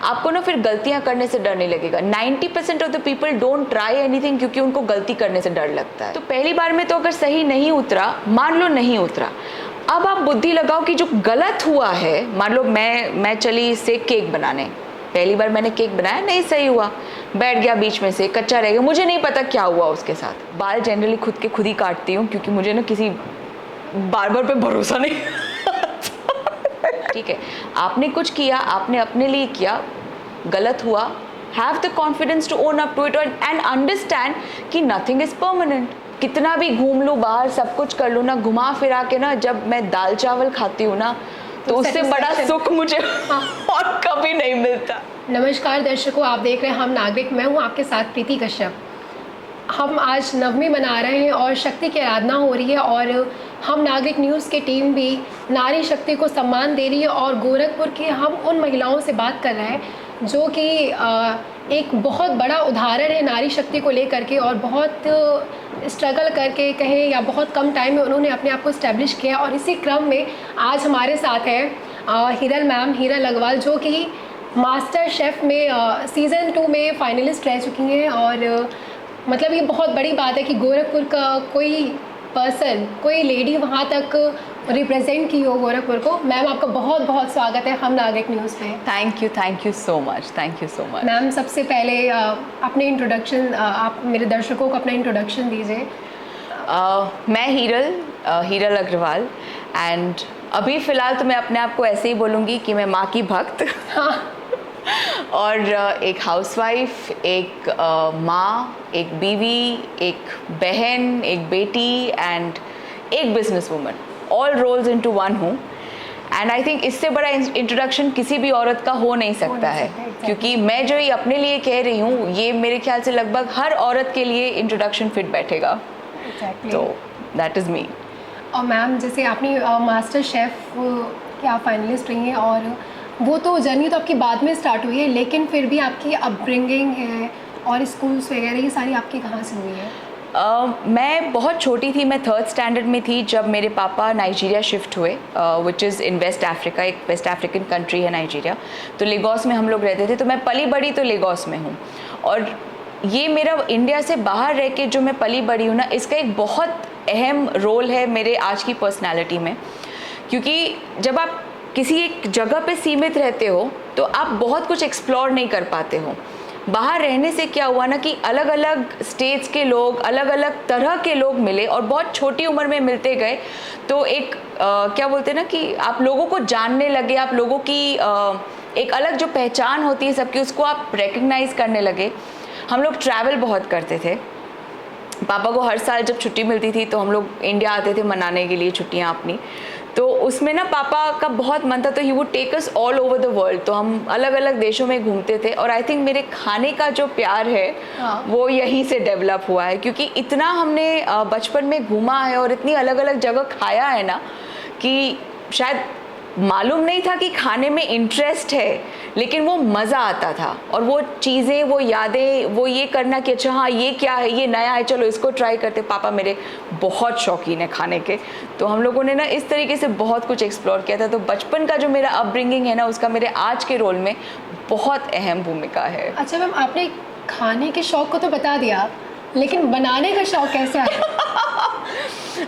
आपको ना फिर गलतियां करने से डर नहीं लगेगा। 90% of the people don't try anything क्योंकि उनको गलती करने से डर लगता है। तो पहली बार में तो अगर सही नहीं उतरा, मान लो नहीं उतरा, अब आप बुद्धि लगाओ कि जो गलत हुआ है, मान लो मैं चली इससे केक बनाने, पहली बार मैंने केक बनाया, नहीं सही हुआ, बैठ गया बीच में से, कच्चा रह गया, मुझे नहीं पता क्या हुआ उसके साथ। बाल जनरली खुद के खुद ही काटती हूँ क्योंकि मुझे ना किसी बार्बर पे भरोसा नहीं। ठीक है, आपने कुछ किया, आपने अपने लिए किया, गलत हुआ, have the confidence to own up to it and understand कि नथिंग इज परमानेंट। कितना भी घूम लूँ बाहर, सब कुछ कर लूँ ना, घुमा फिरा के ना, जब मैं दाल चावल खाती हूँ ना, तो उससे बड़ा सुख मुझे और कभी नहीं मिलता। नमस्कार दर्शकों, आप देख रहे हैं हम नागरिक, मैं हूँ आपके साथ प्रीति कश्यप। हम आज नवमी मना रहे हैं और शक्ति की आराधना हो रही है और हम नागरिक न्यूज़ की टीम भी नारी शक्ति को सम्मान दे रही है और गोरखपुर की हम उन महिलाओं से बात कर रहे हैं जो कि एक बहुत बड़ा उदाहरण है नारी शक्ति को लेकर के और बहुत स्ट्रगल करके कहें या बहुत कम टाइम में उन्होंने अपने आप को इस्टेब्लिश किया। और इसी क्रम में आज हमारे साथ है हिरल मैम, हिरल अग्रवाल, जो कि मास्टर शेफ़ में सीज़न 2 में फाइनलिस्ट रह चुकी हैं। और मतलब ये बहुत बड़ी बात है कि गोरखपुर का कोई पर्सन, कोई लेडी वहाँ तक रिप्रेजेंट की हो गोरखपुर को। मैम आपका बहुत बहुत स्वागत है हम नागरिक न्यूज़ पे। Thank you so much, thank you so much. Ma'am सबसे पहले अपने इंट्रोडक्शन, आप मेरे दर्शकों को अपना इंट्रोडक्शन दीजिए। मैं हिरल अग्रवाल एंड अभी फ़िलहाल तो मैं अपने आप को ऐसे ही बोलूँगी कि मैं माँ की भक्त। हाँ। और एक हाउसवाइफ, एक माँ, एक बीवी, एक बहन, एक बेटी एंड एक businesswoman, all roles into one हूँ। एंड आई थिंक इससे बड़ा इंट्रोडक्शन किसी भी औरत का हो नहीं सकता है, क्योंकि मैं जो ये अपने लिए कह रही हूँ, ये मेरे ख्याल से लगभग हर औरत के लिए इंट्रोडक्शन फिट बैठेगा। तो दैट इज़ मी। और मैम जैसे आपने मास्टर शेफ़ के आप फाइनलिस्ट रही हैं और वो तो जर्नी तो आपकी बाद में स्टार्ट हुई है, लेकिन फिर भी आपकी अपब्रिंगिंग है और स्कूल्स वगैरह ये सारी आपकी कहाँ से हुई है? मैं बहुत छोटी थी, मैं 3rd स्टैंडर्ड में थी जब मेरे पापा नाइजीरिया शिफ्ट हुए, which is in West Africa, एक वेस्ट अफ्रीकन कंट्री है नाइजीरिया। तो लेगोस में हम लोग रहते थे, तो मैं पली बड़ी तो लेगोस में हूँ। और ये मेरा इंडिया से बाहर रह के जो मैं पली बड़ी हूँ ना, इसका एक बहुत अहम रोल है मेरे आज की पर्सनैलिटी में, क्योंकि जब आप किसी एक जगह पे सीमित रहते हो तो आप बहुत कुछ एक्सप्लोर नहीं कर पाते हो। बाहर रहने से क्या हुआ ना कि अलग अलग स्टेट्स के लोग, अलग अलग तरह के लोग मिले और बहुत छोटी उम्र में मिलते गए, तो एक क्या बोलते हैं ना कि आप लोगों को जानने लगे, आप लोगों की एक अलग जो पहचान होती है सबकी, उसको आप रिकग्नाइज करने लगे। हम लोग ट्रैवल बहुत करते थे। पापा को हर साल जब छुट्टी मिलती थी तो हम लोग इंडिया आते थे मनाने के लिए छुट्टियाँ अपनी। तो उसमें ना पापा का बहुत मन था, तो he would take us all over the world. तो हम अलग अलग देशों में घूमते थे और आई थिंक मेरे खाने का जो प्यार है वो यहीं से डेवलप हुआ है, क्योंकि इतना हमने बचपन में घूमा है और इतनी अलग अलग जगह खाया है ना कि शायद मालूम नहीं था कि खाने में इंटरेस्ट है, लेकिन वो मज़ा आता था। और वो चीज़ें, वो यादें, वो ये करना कि अच्छा हाँ ये क्या है, ये नया है, चलो इसको ट्राई करते। पापा मेरे बहुत शौकीन है खाने के, तो हम लोगों ने ना इस तरीके से बहुत कुछ एक्सप्लोर किया था। तो बचपन का जो मेरा अपब्रिंगिंग है ना, उसका मेरे आज के रोल में बहुत अहम भूमिका है। अच्छा मैम, आपने खाने के शौक़ को तो बता दिया, लेकिन बनाने का शौक़ कैसे आया?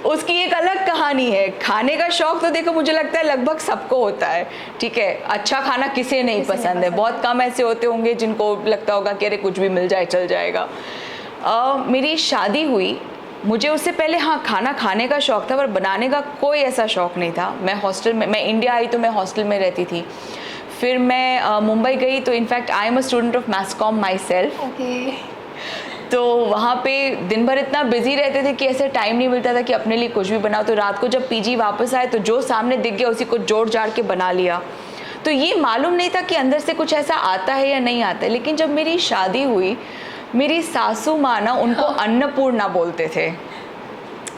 उसकी एक अलग कहानी है। खाने का शौक तो देखो मुझे लगता है लगभग सबको होता है, ठीक है। अच्छा खाना किसे नहीं पसंद है, बहुत कम ऐसे होते होंगे जिनको लगता होगा कि अरे कुछ भी मिल जाए चल जाएगा। मेरी शादी हुई, मुझे उससे पहले हाँ खाना खाने का शौक़ था, पर बनाने का कोई ऐसा शौक़ नहीं था। मैं हॉस्टल में, मैं इंडिया आई तो मैं हॉस्टल में रहती थी। फिर मैं मुंबई गई, तो in fact I am a student of mass com my self. तो वहाँ पे दिन भर इतना बिजी रहते थे कि ऐसे टाइम नहीं मिलता था कि अपने लिए कुछ भी बनाओ। तो रात को जब पीजी वापस आए तो जो सामने दिख गया उसी को जोड़ जाड़ के बना लिया। तो ये मालूम नहीं था कि अंदर से कुछ ऐसा आता है या नहीं आता है। लेकिन जब मेरी शादी हुई, मेरी सासू माँ ना, उनको अन्नपूर्णा बोलते थे,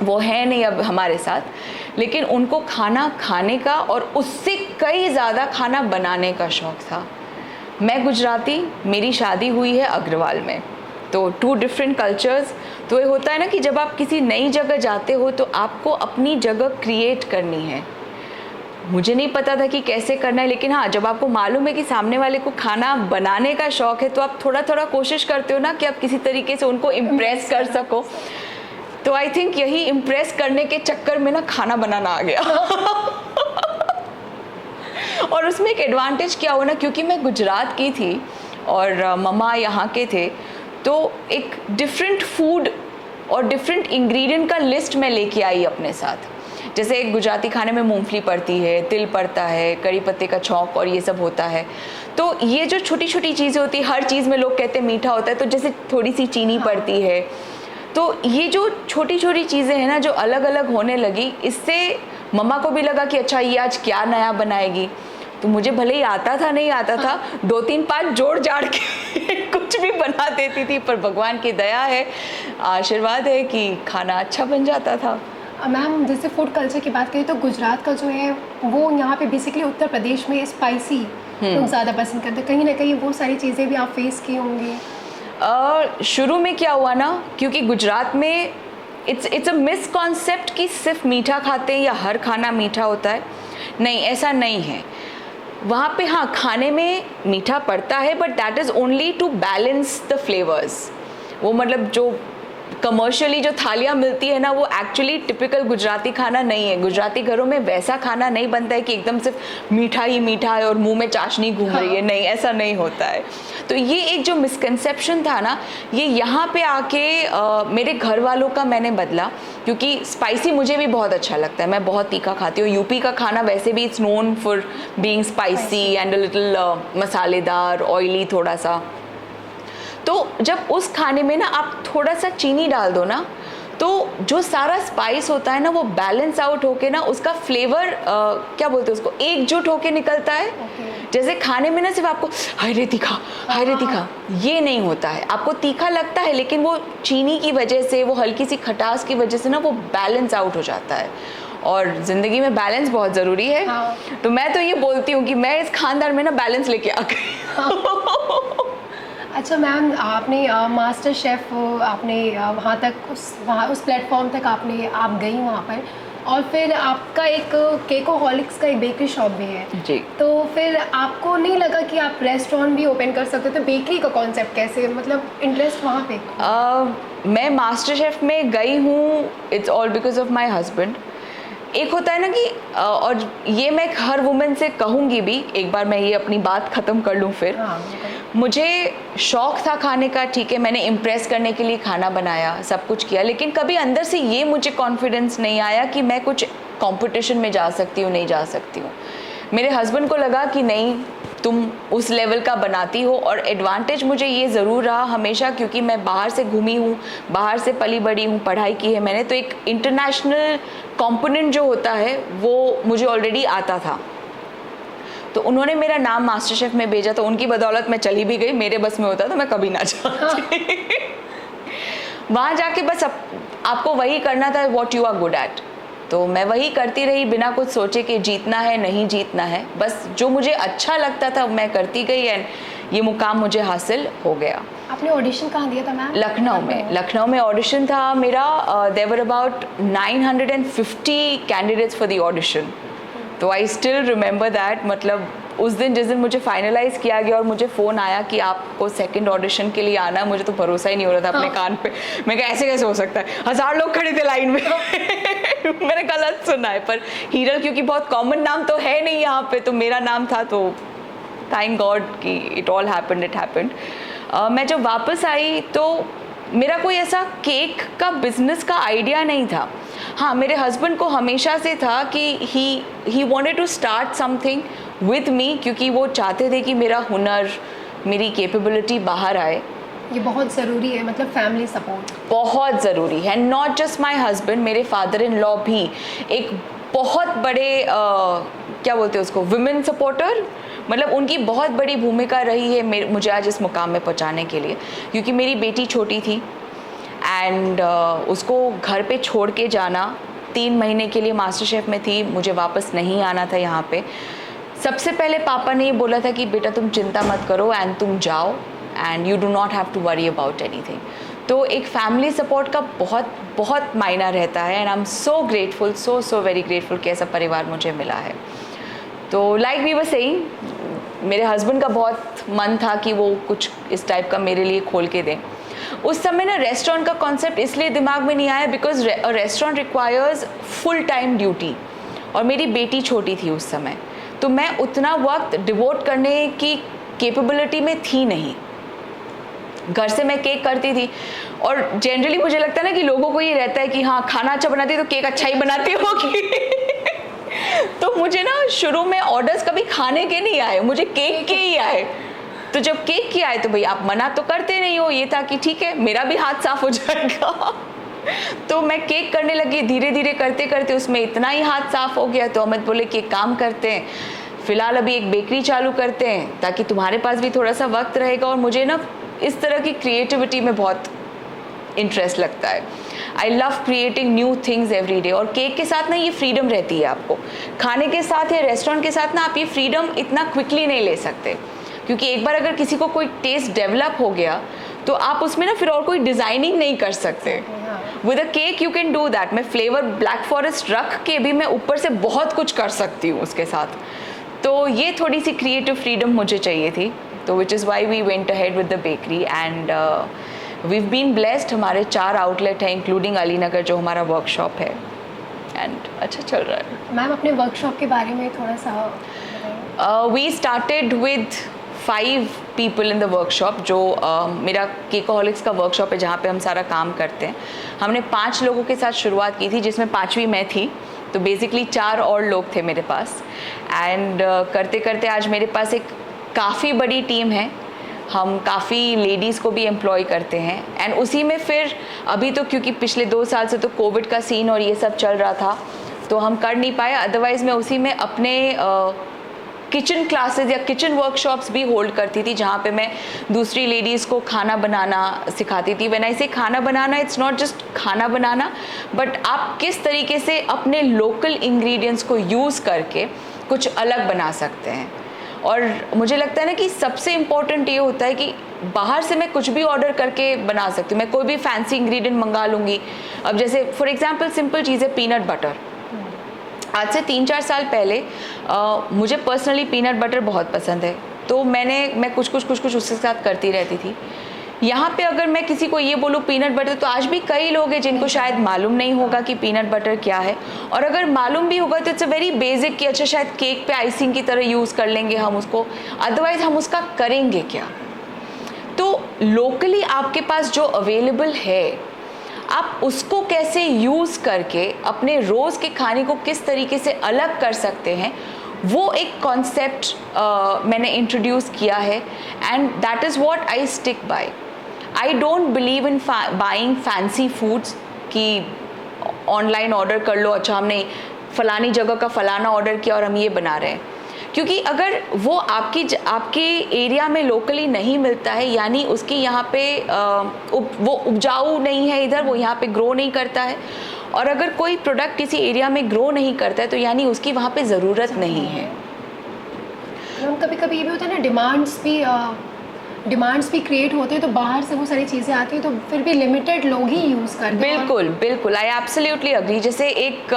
वो है नहीं अब हमारे साथ, लेकिन उनको खाना खाने का और उससे कई ज़्यादा खाना बनाने का शौक़ था। मैं गुजराती, मेरी शादी हुई है अग्रवाल में, तो 2 डिफरेंट कल्चर्स। तो ये होता है ना कि जब आप किसी नई जगह जाते हो तो आपको अपनी जगह क्रिएट करनी है। मुझे नहीं पता था कि कैसे करना है, लेकिन हाँ, जब आपको मालूम है कि सामने वाले को खाना बनाने का शौक है तो आप थोड़ा थोड़ा कोशिश करते हो ना कि आप किसी तरीके से उनको इम्प्रेस कर सको। तो आई थिंक यही इम्प्रेस करने के चक्कर में ना खाना बनाना आ गया। और उसमें एक एडवांटेज क्या हुआ ना, क्योंकि मैं गुजरात की थी और मम्मा यहाँ के थे, तो एक डिफरेंट फूड और डिफरेंट इंग्रेडिएंट का लिस्ट मैं लेके आई अपने साथ। जैसे एक गुजराती खाने में मूंगफली पड़ती है, तिल पड़ता है, कड़ी पत्ते का छौंक और ये सब होता है। तो ये जो छोटी छोटी चीज़ें होती है, हर चीज़ में लोग कहते हैं मीठा होता है, तो जैसे थोड़ी सी चीनी पड़ती है। तो ये जो छोटी छोटी चीज़ें हैं ना जो अलग अलग होने लगी, इससे मम्मा को भी लगा कि अच्छा ये आज क्या नया बनाएगी। तो मुझे भले ही आता था नहीं आता था, 2-3-5 जोड़ जाड़ के कुछ भी बना देती थी, पर भगवान की दया है, आशीर्वाद है कि खाना अच्छा बन जाता था। मैम जैसे फूड कल्चर की बात करें तो गुजरात का जो है वो यहाँ पे बेसिकली उत्तर प्रदेश में स्पाइसी लोग ज़्यादा पसंद करते हैं, कहीं ना कहीं वो सारी चीज़ें भी आप फेस की होंगी। शुरू में क्या हुआ ना, क्योंकि गुजरात में इट्स अ मिसकॉन्सेप्ट कि सिर्फ मीठा खाते हैं या हर खाना मीठा होता है। नहीं, ऐसा नहीं है। वहाँ पे हाँ, खाने में मीठा पड़ता है, but that is only to balance the flavours. वो मतलब जो कमर्शियली जो थालियाँ मिलती है ना, वो एक्चुअली टिपिकल गुजराती खाना नहीं है। गुजराती घरों में वैसा खाना नहीं बनता है कि एकदम सिर्फ मीठा ही मीठा है और मुंह में चाशनी घूम रही है। नहीं, ऐसा नहीं होता है। तो ये एक जो मिसकंसेप्शन था ना, ये यहाँ पे आके मेरे घर वालों का मैंने बदला, क्योंकि स्पाइसी मुझे भी बहुत अच्छा लगता है, मैं बहुत तीखा खाती हूँ। यूपी का खाना वैसे भी it's known for being spicy and a little मसालेदार, ऑयली थोड़ा सा। तो जब उस खाने में ना आप थोड़ा सा चीनी डाल दो ना, तो जो सारा स्पाइस होता है ना वो बैलेंस आउट होके ना उसका फ्लेवर क्या बोलते हैं उसको, एकजुट होके निकलता है। जैसे खाने में ना सिर्फ आपको हाय रे तीखा, हाय रे तीखा, ये नहीं होता है। आपको तीखा लगता है, लेकिन वो चीनी की वजह से, वो हल्की सी खटास की वजह से ना वो बैलेंस आउट हो जाता है। और ज़िंदगी में बैलेंस बहुत ज़रूरी है। तो मैं तो ये बोलती हूँ कि मैं इस खानदान में ना बैलेंस लेके आ गई। अच्छा मैम, आपने मास्टर शेफ़ आपने वहाँ तक उस प्लेटफॉर्म तक आप गई वहाँ पर, और फिर आपका एक केकोहॉलिक्स का एक बेकरी शॉप भी है जी। तो फिर आपको नहीं लगा कि आप रेस्टोरेंट भी ओपन कर सकते? तो बेकरी का कॉन्सेप्ट कैसे, मतलब इंटरेस्ट वहाँ पे? मैं मास्टर शेफ़ में गई हूँ, it's all because of my husband. एक होता है ना कि और ये मैं हर वुमेन से कहूँगी भी, एक बार मैं ये अपनी बात ख़त्म कर लूँ फिर। मुझे शौक़ था खाने का, ठीक है, मैंने इम्प्रेस करने के लिए खाना बनाया, सब कुछ किया, लेकिन कभी अंदर से ये मुझे कॉन्फिडेंस नहीं आया कि मैं कुछ कंपटीशन में जा सकती हूँ, नहीं जा सकती हूँ। मेरे हस्बैंड को लगा कि नहीं, तुम उस लेवल का बनाती हो। और एडवांटेज मुझे ये ज़रूर रहा हमेशा, क्योंकि मैं बाहर से घूमी हूँ, बाहर से पली बड़ी हूँ, पढ़ाई की है मैंने, तो एक इंटरनेशनल कंपोनेंट जो होता है वो मुझे ऑलरेडी आता था। तो उन्होंने मेरा नाम मास्टर शेफ़ में भेजा, तो उनकी बदौलत मैं चली भी गई। मेरे बस में होता तो मैं कभी ना जाती। वहाँ जाके बस आपको वही करना था what you are good at. तो मैं वही करती रही बिना कुछ सोचे कि जीतना है नहीं जीतना है, बस जो मुझे अच्छा लगता था मैं करती गई, एंड ये मुकाम मुझे हासिल हो गया। आपने ऑडिशन कहाँ दिया था मैम? लखनऊ में ऑडिशन था मेरा। There were about 950 candidates for the audition. तो आई स्टिल रिमेंबर दैट, मतलब उस दिन जिस दिन मुझे फाइनलाइज किया गया और मुझे फ़ोन आया कि आपको सेकंड ऑडिशन के लिए आना है, मुझे तो भरोसा ही नहीं हो रहा था अपने कान पे। मैं कहा ऐसे कैसे हो सकता है, 1000 लोग खड़े थे लाइन में। मैंने गलत सुना है, पर हीरल क्योंकि बहुत कॉमन नाम तो है नहीं यहाँ पे, तो मेरा नाम था, तो थैंक गॉड कि it all happened, it happened. मैं जब वापस आई तो मेरा कोई ऐसा केक का बिजनेस का आइडिया नहीं था। हाँ, मेरे हस्बैंड को हमेशा से था कि he wanted to start something with me, क्योंकि वो चाहते थे कि मेरा हुनर, मेरी कैपेबिलिटी बाहर आए। ये बहुत ज़रूरी है, मतलब फैमिली सपोर्ट बहुत ज़रूरी है। नॉट जस्ट माई हस्बैंड, मेरे फादर इन लॉ भी एक बहुत बड़े क्या बोलते हैं उसको, विमेन सपोर्टर, मतलब उनकी बहुत बड़ी भूमिका रही है मुझे आज इस मुकाम में पहुंचाने के लिए। क्योंकि मेरी बेटी छोटी थी एंड उसको घर पे छोड़ के जाना, 3 महीने के लिए मास्टर शेफ़ में थी, मुझे वापस नहीं आना था यहाँ पे। सबसे पहले पापा ने ये बोला था कि बेटा तुम चिंता मत करो एंड तुम जाओ, and you do not have to worry about anything. तो एक फैमिली सपोर्ट का बहुत बहुत मायना रहता है, and I am so grateful, so very grateful कि ऐसा परिवार मुझे मिला है। तो लाइक वी वर सेइंग, मेरे हस्बैंड का बहुत मन था कि वो कुछ इस टाइप का मेरे लिए खोल के दें। उस समय ना रेस्टोरेंट का कॉन्सेप्ट इसलिए दिमाग में नहीं आया because restaurant requires full time duty, और मेरी बेटी छोटी थी उस समय, तो मैं उतना वक्त डिवोट करने की कैपेबिलिटी में थी नहीं। घर से मैं केक करती थी, और जनरली मुझे लगता है ना कि लोगों को ये रहता है कि हाँ खाना अच्छा बनाती है तो केक अच्छा ही बनाती होगी। तो मुझे ना शुरू में ऑर्डर्स कभी खाने के नहीं आए, मुझे केक के ही आए। तो जब केक के आए तो भाई आप मना तो करते नहीं हो, ये था कि ठीक है मेरा भी हाथ साफ हो जाएगा। तो मैं केक करने लगी, धीरे धीरे करते करते उसमें इतना ही हाथ साफ हो गया। तो अमित बोले कि एक काम करते हैं, फिलहाल अभी एक बेकरी चालू करते हैं ताकि तुम्हारे पास भी थोड़ा सा वक्त रहेगा, और मुझे ना इस तरह की क्रिएटिविटी में बहुत इंटरेस्ट लगता है। I love creating new things every day. और केक के साथ ना ये फ्रीडम रहती है आपको, खाने के साथ या रेस्टोरेंट के साथ ना आप ये फ्रीडम इतना क्विकली नहीं ले सकते, क्योंकि एक बार अगर किसी को कोई टेस्ट डेवलप हो गया तो आप उसमें ना फिर और कोई डिज़ाइनिंग नहीं कर सकते। With a cake you can do that. मैं फ्लेवर ब्लैक फॉरेस्ट रख के भी मैं ऊपर से बहुत कुछ कर सकती हूँ उसके साथ। तो ये थोड़ी सी क्रिएटिव फ्रीडम मुझे चाहिए थी, तो which is why we went ahead with the bakery and we been blessed. हमारे 4 आउटलेट हैं इंक्लूडिंग अलीनगर जो हमारा वर्कशॉप है, एंड अच्छा चल रहा है। मैम अपने वर्कशॉप के बारे में थोड़ा सा बताइए। We started with 5 people in the workshop, जो मेरा केकहॉलिक्स का वर्कशॉप है जहाँ पे हम सारा काम करते हैं। हमने 5 लोगों के साथ शुरुआत की थी, जिसमें 5वीं मैं थी, तो बेसिकली 4 और लोग थे मेरे पास। एंड करते करते आज मेरे पास एक काफ़ी बड़ी टीम है, हम काफ़ी लेडीज़ को भी एम्प्लॉय करते हैं। एंड उसी में फिर अभी तो क्योंकि पिछले 2 साल से तो कोविड का सीन और ये सब चल रहा था तो हम कर नहीं पाए, अदरवाइज़ मैं उसी में अपने किचन क्लासेस या किचन वर्कशॉप्स भी होल्ड करती थी, जहाँ पे मैं दूसरी लेडीज़ को खाना बनाना सिखाती थी। व्हेन आई से खाना बनाना, इट्स नॉट जस्ट खाना बनाना, बट आप किस तरीके से अपने लोकल इंग्रेडिएंट्स को यूज़ करके कुछ अलग बना सकते हैं। और मुझे लगता है ना कि सबसे इम्पॉर्टेंट ये होता है कि बाहर से मैं कुछ भी ऑर्डर करके बना सकती हूँ, मैं कोई भी फैंसी इंग्रेडिएंट मंगा लूँगी। अब जैसे फॉर एग्जांपल सिंपल चीज़ है पीनट बटर। आज से 3-4 साल पहले मुझे पर्सनली पीनट बटर बहुत पसंद है, तो मैं कुछ उसके साथ करती रहती थी। यहाँ पे अगर मैं किसी को ये बोलूँ पीनट बटर, तो आज भी कई लोग हैं जिनको शायद मालूम नहीं होगा कि पीनट बटर क्या है, और अगर मालूम भी होगा तो इट्स अ वेरी बेसिक कि अच्छा शायद केक पे आइसिंग की तरह यूज़ कर लेंगे हम उसको, अदरवाइज हम उसका करेंगे क्या। तो लोकली आपके पास जो अवेलेबल है आप उसको कैसे यूज़ करके अपने रोज़ के खाने को किस तरीके से अलग कर सकते हैं, वो एक कॉन्सेप्ट मैंने इंट्रोड्यूस किया है, and that is what I stick bye. I don't believe in buying fancy foods कि ऑनलाइन ऑर्डर कर लो, अच्छा हमने फलानी जगह का फलाना ऑर्डर किया और हम ये बना रहे हैं, क्योंकि अगर वो आपके एरिया में लोकली नहीं मिलता है, यानी उसकी यहाँ पे वो उपजाऊ नहीं है इधर, वो यहाँ पे ग्रो नहीं करता है, और अगर कोई प्रोडक्ट किसी एरिया में ग्रो नहीं करता है तो यानी उसकी वहाँ पे ज़रूरत नहीं है। कभी कभी ये भी होता है ना, डिमांड्स भी क्रिएट होते हैं, तो बाहर से वो सारी चीज़ें आती हैं तो फिर भी लिमिटेड लोग ही यूज़ करते हैं। बिल्कुल बिल्कुल, आई एब्सोल्युटली अग्री। जैसे एक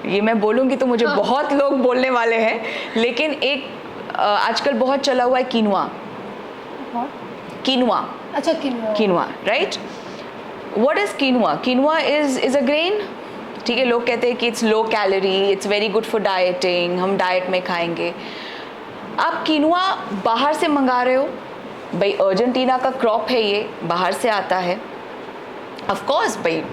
ये मैं बोलूँगी तो मुझे बहुत लोग बोलने वाले हैं, लेकिन एक आजकल बहुत चला हुआ है कीनुआ। अच्छा quinoa, right. What is quinoa? Quinoa is a grain, ठीक है। लोग कहते हैं कि it's low calorie, it's very good for dieting, हम डाइट में खाएंगे। आप कीनुआ बाहर से मंगा रहे हो, भाई अर्जेंटीना का क्रॉप है, ये बाहर से आता है। ऑफ कोर्स भाई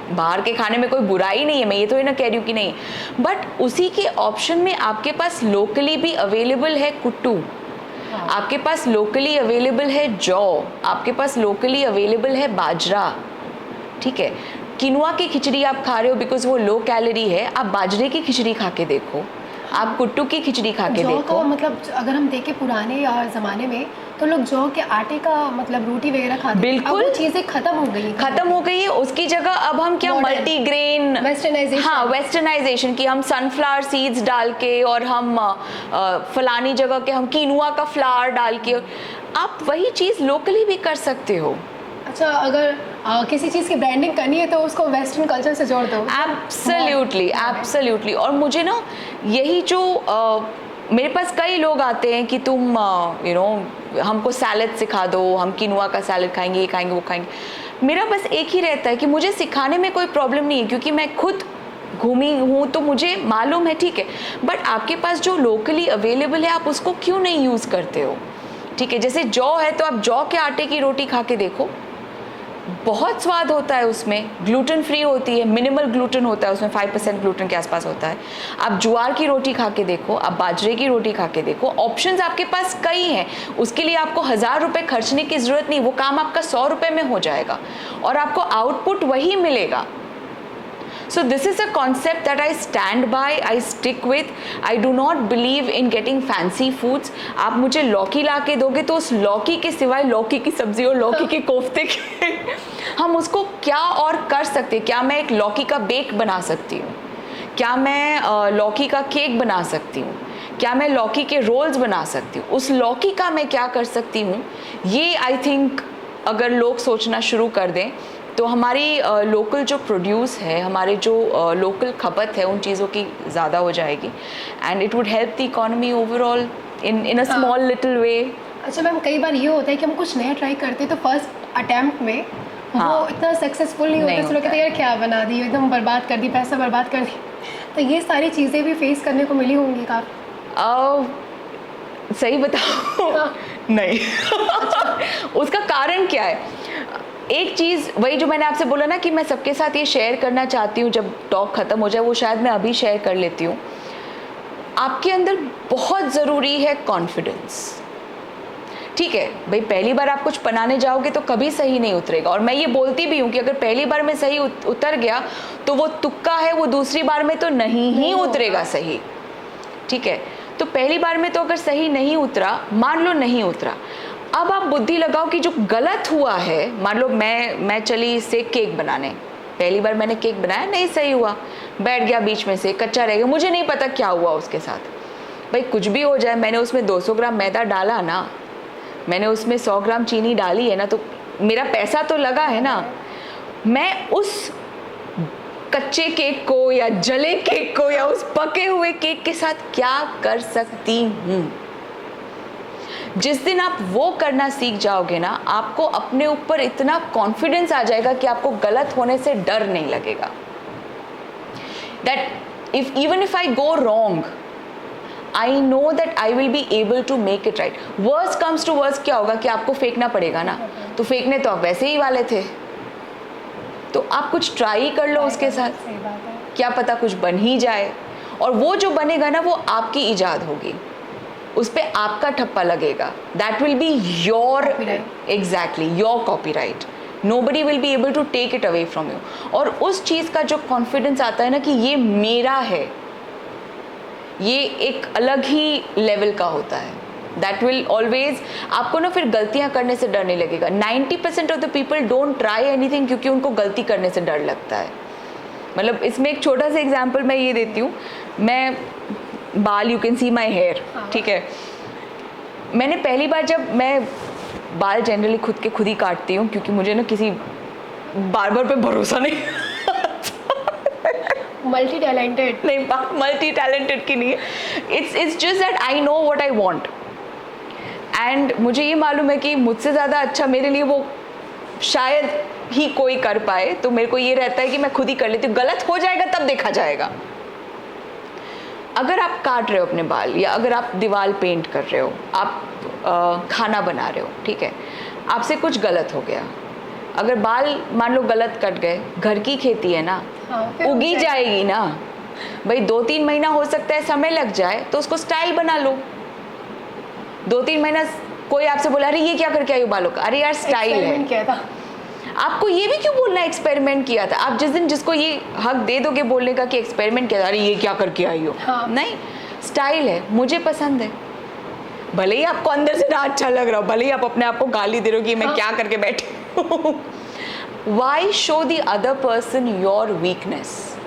बाहर के खाने में कोई बुराई नहीं है, मैं ये तो ना कह रही हूँ कि नहीं, बट उसी के ऑप्शन में आपके पास लोकली भी अवेलेबल है कुट्टू, आपके पास लोकली अवेलेबल है जौ, आपके पास लोकली अवेलेबल है बाजरा, ठीक है। किनुआ की खिचड़ी आप खा रहे हो बिकॉज वो लो कैलोरी है, आप बाजरे की खिचड़ी खा के देखो, आप कुट्टू की खिचड़ी खा के देखो। तो मतलब अगर हम देखें पुराने ज़माने में तो लोग जौ के आटे का मतलब रोटी वगैरह खाते थे, बिल्कुल। अब वो चीज़ें खत्म हो गई है, उसकी जगह अब हम क्या मल्टीग्रेन, हाँ वेस्टर्नाइजेशन की, हम सनफ्लावर सीड्स डाल के और हम फलानी जगह के हम कीनुआ का फ्लावर डाल के, आप वही चीज़ लोकली भी कर सकते हो। अच्छा, अगर किसी चीज़ की ब्रांडिंग करनी है तो उसको वेस्टर्न कल्चर से जोड़ दो। Absolutely, absolutely. और मुझे ना यही जो मेरे पास कई लोग आते हैं कि तुम हमको सैलड सिखा दो, हम किनुआ का सैलड खाएंगे, ये खाएंगे, वो खाएंगे। मेरा बस एक ही रहता है कि मुझे सिखाने में कोई प्रॉब्लम नहीं है, क्योंकि मैं खुद घूमी हूँ तो मुझे मालूम है, ठीक है। बट आपके पास जो लोकली अवेलेबल है आप उसको क्यों नहीं यूज़ करते हो? ठीक है, जैसे जौ है तो आप जौ के आटे की रोटी खा के देखो, बहुत स्वाद होता है उसमें, ग्लूटेन फ्री होती है, मिनिमल ग्लूटेन होता है उसमें, 5% ग्लूटेन के आसपास होता है। आप ज्वार की रोटी खा के देखो, आप बाजरे की रोटी खा के देखो, ऑप्शंस आपके पास कई हैं। उसके लिए आपको 1000 रुपये खर्चने की ज़रूरत नहीं, वो काम आपका 100 रुपये में हो जाएगा और आपको आउटपुट वही मिलेगा। So this is a concept that I stand by, I stick with. I do not believe in getting fancy foods. आप मुझे लौकी ला के दोगे तो उस लौकी के सिवाय लौकी की सब्जी और लौकी के कोफ्ते के हम उसको क्या और कर सकते हैं? क्या मैं एक लौकी का बेक बना सकती हूँ? क्या मैं लौकी का केक बना सकती हूँ? क्या मैं लौकी के रोल्स बना सकती हूँ? उस लौकी का मैं क्या कर सकती हूँ? ये आई थिंक अगर लोग सोचना शुरू कर दें तो हमारी लोकल जो प्रोड्यूस है, हमारे जो लोकल खपत है, उन चीज़ों की ज़्यादा हो जाएगी and it would help the economy overall in a small little way. अच्छा मैम, कई बार ये होता है कि हम कुछ नया ट्राई करते हैं तो फर्स्ट अटैम्प्ट में वो इतना सक्सेसफुल नहीं होता, तो लोग कहते हैं यार क्या बना दी, एकदम बर्बाद कर दी, पैसा बर्बाद कर दी। तो ये सारी चीज़ें भी फेस करने को मिली होंगी काफ़ी। सही बताओ नहीं उसका कारण क्या है? एक चीज़ वही जो मैंने आपसे बोला ना कि मैं सबके साथ ये शेयर करना चाहती हूँ, जब टॉक ख़त्म हो जाए वो शायद मैं अभी शेयर कर लेती हूँ। आपके अंदर बहुत ज़रूरी है कॉन्फिडेंस। ठीक है भाई, पहली बार आप कुछ बनाने जाओगे तो कभी सही नहीं उतरेगा, और मैं ये बोलती भी हूँ कि अगर पहली बार में सही उतर गया तो वो तुक्का है, वो दूसरी बार में तो नहीं उतरेगा सही। ठीक है, तो पहली बार में तो अगर सही नहीं उतरा, मान लो नहीं उतरा, अब आप बुद्धि लगाओ कि जो गलत हुआ है, मान लो मैं चली इससे केक बनाने, पहली बार मैंने केक बनाया, नहीं सही हुआ, बैठ गया बीच में से, कच्चा रह गया, मुझे नहीं पता क्या हुआ उसके साथ। भाई कुछ भी हो जाए, मैंने उसमें 200 ग्राम मैदा डाला ना, मैंने उसमें 100 ग्राम चीनी डाली है ना, तो मेरा पैसा तो लगा है ना। मैं उस कच्चे केक को या जले केक को या उस पके हुए केक के साथ क्या कर सकती हूँ? जिस दिन आप वो करना सीख जाओगे ना, आपको अपने ऊपर इतना कॉन्फिडेंस आ जाएगा कि आपको गलत होने से डर नहीं लगेगा। That even if I go wrong, I know that I will be able to make it right. Worst comes to worst क्या होगा कि आपको फेंकना पड़ेगा ना, तो फेंकने तो आप वैसे ही वाले थे, तो आप कुछ ट्राई कर लो उसके साथ, क्या पता कुछ बन ही जाए, और वो जो बनेगा ना वो आपकी इजाद होगी, उस पर आपका ठप्पा लगेगा। That will be your, exactly your copyright. Nobody will be able to take it away from you. और उस चीज़ का जो कॉन्फिडेंस आता है ना कि ये मेरा है, ये एक अलग ही लेवल का होता है। दैट विल ऑलवेज, आपको ना फिर गलतियां करने से डर नहीं लगेगा। 90% of the people don't try anything क्योंकि उनको गलती करने से डर लगता है। मतलब इसमें एक छोटा सा एग्जाम्पल मैं ये देती हूँ, मैं बाल, you can see my hair, ठीक है, मैंने पहली बार, जब मैं बाल जनरली खुद ही काटती हूँ क्योंकि मुझे ना किसी बार्बर पे भरोसा नहीं मल्टी टैलेंटेड नहीं, मल्टी टैलेंटेड की नहीं है, it's just that I know what I want, and मुझे ये मालूम है कि मुझसे ज़्यादा अच्छा मेरे लिए वो शायद ही कोई कर पाए, तो मेरे को ये रहता है कि मैं खुद ही कर लेती हूँ। गलत हो जाएगा तब देखा जाएगा। अगर आप काट रहे हो अपने बाल, या अगर आप दीवार पेंट कर रहे हो, आप खाना बना रहे हो, ठीक है, आपसे कुछ गलत हो गया, अगर बाल मान लो गलत कट गए, घर की खेती है ना, उगी जाएगी ना भाई, 2-3 महीना हो सकता है समय लग जाए, तो उसको स्टाइल बना लो। 2-3 महीना कोई आपसे बोला अरे ये क्या करके आई हो बालों का, अरे यार स्टाइल है, क्या था? आपको ये भी क्यों बोलना एक्सपेरिमेंट किया था? आप जिस दिन जिसको ये हक दे दोगे बोलने का कि एक्सपेरिमेंट किया था, अरे ये क्या करके आई हो, नहीं, स्टाइल है, मुझे पसंद है, भले ही आपको अंदर से ना अच्छा लग रहा हो, भले ही आप अपने आप को गाली दे रहे हो कि मैं क्या करके बैठी हूँ। Why show the other person your weakness?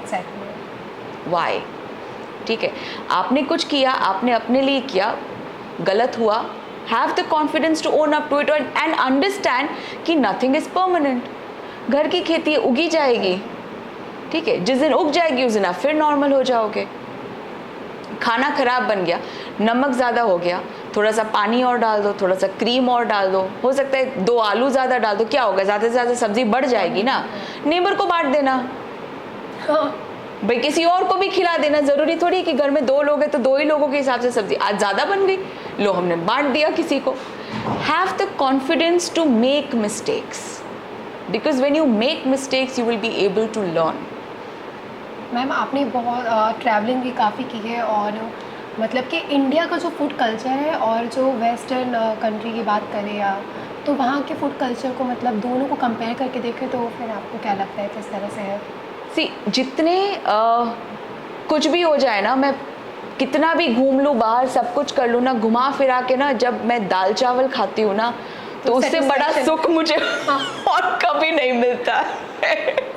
Why? ठीक है, आपने कुछ किया, आपने अपने लिए किया, गलत हुआ, have the confidence to own up to it and understand कि नथिंग इज परमानेंट. घर की खेती उगी जाएगी, ठीक है, जिस दिन उग जाएगी उस दिन आप फिर नॉर्मल हो जाओगे. खाना खराब बन गया, नमक ज़्यादा हो गया, थोड़ा सा पानी और डाल दो, थोड़ा सा क्रीम और डाल दो, हो सकता है 2 आलू ज़्यादा डाल दो, क्या होगा, ज़्यादा से ज़्यादा सब्जी बढ़ जाएगी ना. नेबर को बांट देना, भाई किसी और को भी खिला देना. ज़रूरी थोड़ी कि घर में 2 लोग हैं तो 2 ही लोगों के हिसाब से सब्जी, आज ज़्यादा बन गई, लो हमने बांट दिया किसी को. Have the confidence to make mistakes, because when you make mistakes you will be able to learn. Ma'am आपने बहुत ट्रैवलिंग भी काफ़ी की है, और मतलब कि इंडिया का जो फूड कल्चर है और जो वेस्टर्न कंट्री की बात करें या तो वहाँ के फूड कल्चर को मतलब दोनों को कंपेयर करके देखें तो फिर आपको क्या लगता है किस तरह से है? सी जितने कुछ भी हो जाए ना, मैं कितना भी घूम लूँ बाहर, सब कुछ कर लूँ ना, घुमा फिरा के ना, जब मैं दाल चावल खाती हूँ ना तो उससे बड़ा सुख मुझे और कभी नहीं मिलता है.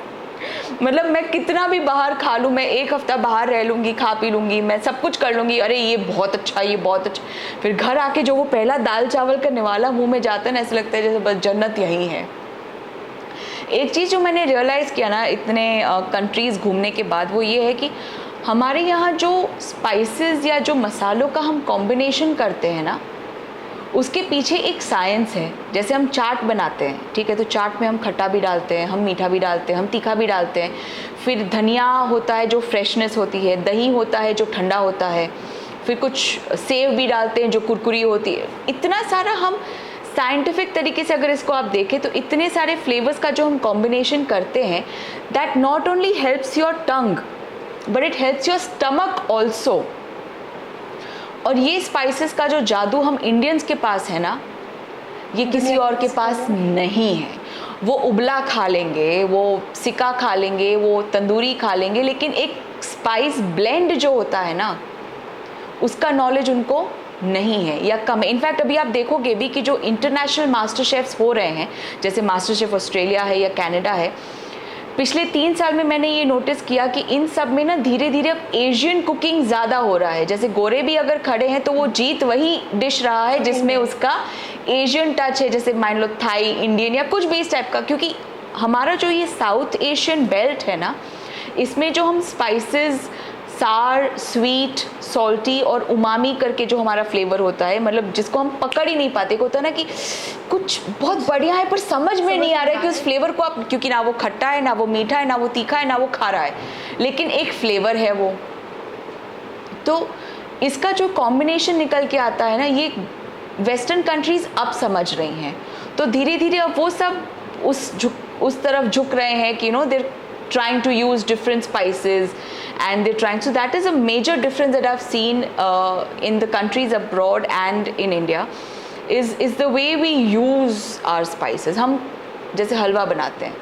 मतलब मैं कितना भी बाहर खा लूँ, मैं 1 हफ्ता बाहर रह लूँगी, खा पी लूँगी, मैं सब कुछ कर लूँगी, अरे ये बहुत अच्छा, ये बहुत अच्छा, फिर घर आके जो वो पहला दाल चावल का निवाला मुंह में जाता है ना, ऐसा लगता है जैसे बस जन्नत यहीं है. एक चीज़ जो मैंने रियलाइज़ किया ना इतने कंट्रीज़ घूमने के बाद, वो ये है कि हमारे यहाँ जो स्पाइसेस या जो मसालों का हम कॉम्बिनेशन करते हैं ना, उसके पीछे एक साइंस है. जैसे हम चाट बनाते हैं, ठीक है, तो चाट में हम खट्टा भी डालते हैं, हम मीठा भी डालते हैं, हम तीखा भी डालते हैं, फिर धनिया होता है जो फ्रेशनेस होती है, दही होता है जो ठंडा होता है, फिर कुछ सेव भी डालते हैं जो कुरकुरी होती है. इतना सारा हम साइंटिफिक तरीके से अगर इसको आप देखें तो इतने सारे फ्लेवर्स का जो हम कॉम्बिनेशन करते हैं, that not only helps your tongue but it helps your stomach also. और ये स्पाइसेस का जो जादू हम इंडियंस के पास है ना, ये किसी और के पास नहीं है. वो उबला खा लेंगे, वो सिका खा लेंगे, वो तंदूरी खा लेंगे, लेकिन एक स्पाइस ब्लेंड जो होता है ना, उसका नॉलेज उनको नहीं है या कम है. इनफैक्ट अभी आप देखोगे भी कि जो इंटरनेशनल मास्टर शेफ्स हो रहे हैं, जैसे मास्टर शेफ ऑस्ट्रेलिया है या कनाडा है, पिछले 3 साल में मैंने ये नोटिस किया कि इन सब में ना धीरे धीरे अब एशियन कुकिंग ज़्यादा हो रहा है. जैसे गोरे भी अगर खड़े हैं तो वो जीत वही डिश रहा है जिसमें उसका एशियन टच है, जैसे मान लो थाई, इंडियन या कुछ भी इस टाइप का. क्योंकि हमारा जो ये साउथ एशियन बेल्ट है ना, इसमें जो हम स्पाइसेस सार, स्वीट, सॉल्टी और उमामी करके जो हमारा फ्लेवर होता है, मतलब जिसको हम पकड़ ही नहीं पाते. होता है ना कि कुछ बहुत बढ़िया है पर समझ में नहीं आ रहा है कि उस फ्लेवर को आप, क्योंकि ना वो खट्टा है, ना वो मीठा है, ना वो तीखा है, ना वो खारा है, लेकिन एक फ्लेवर है वो. तो इसका जो कॉम्बिनेशन निकल के आता है ना, ये वेस्टर्न कंट्रीज अब समझ रही हैं. तो धीरे धीरे अब वो सब उस तरफ झुक रहे हैं कि देर trying to use different spices and they're trying, so that is a major difference that I've seen in the countries abroad and in India is the way we use our spices. हम जैसे हलवा बनाते हैं,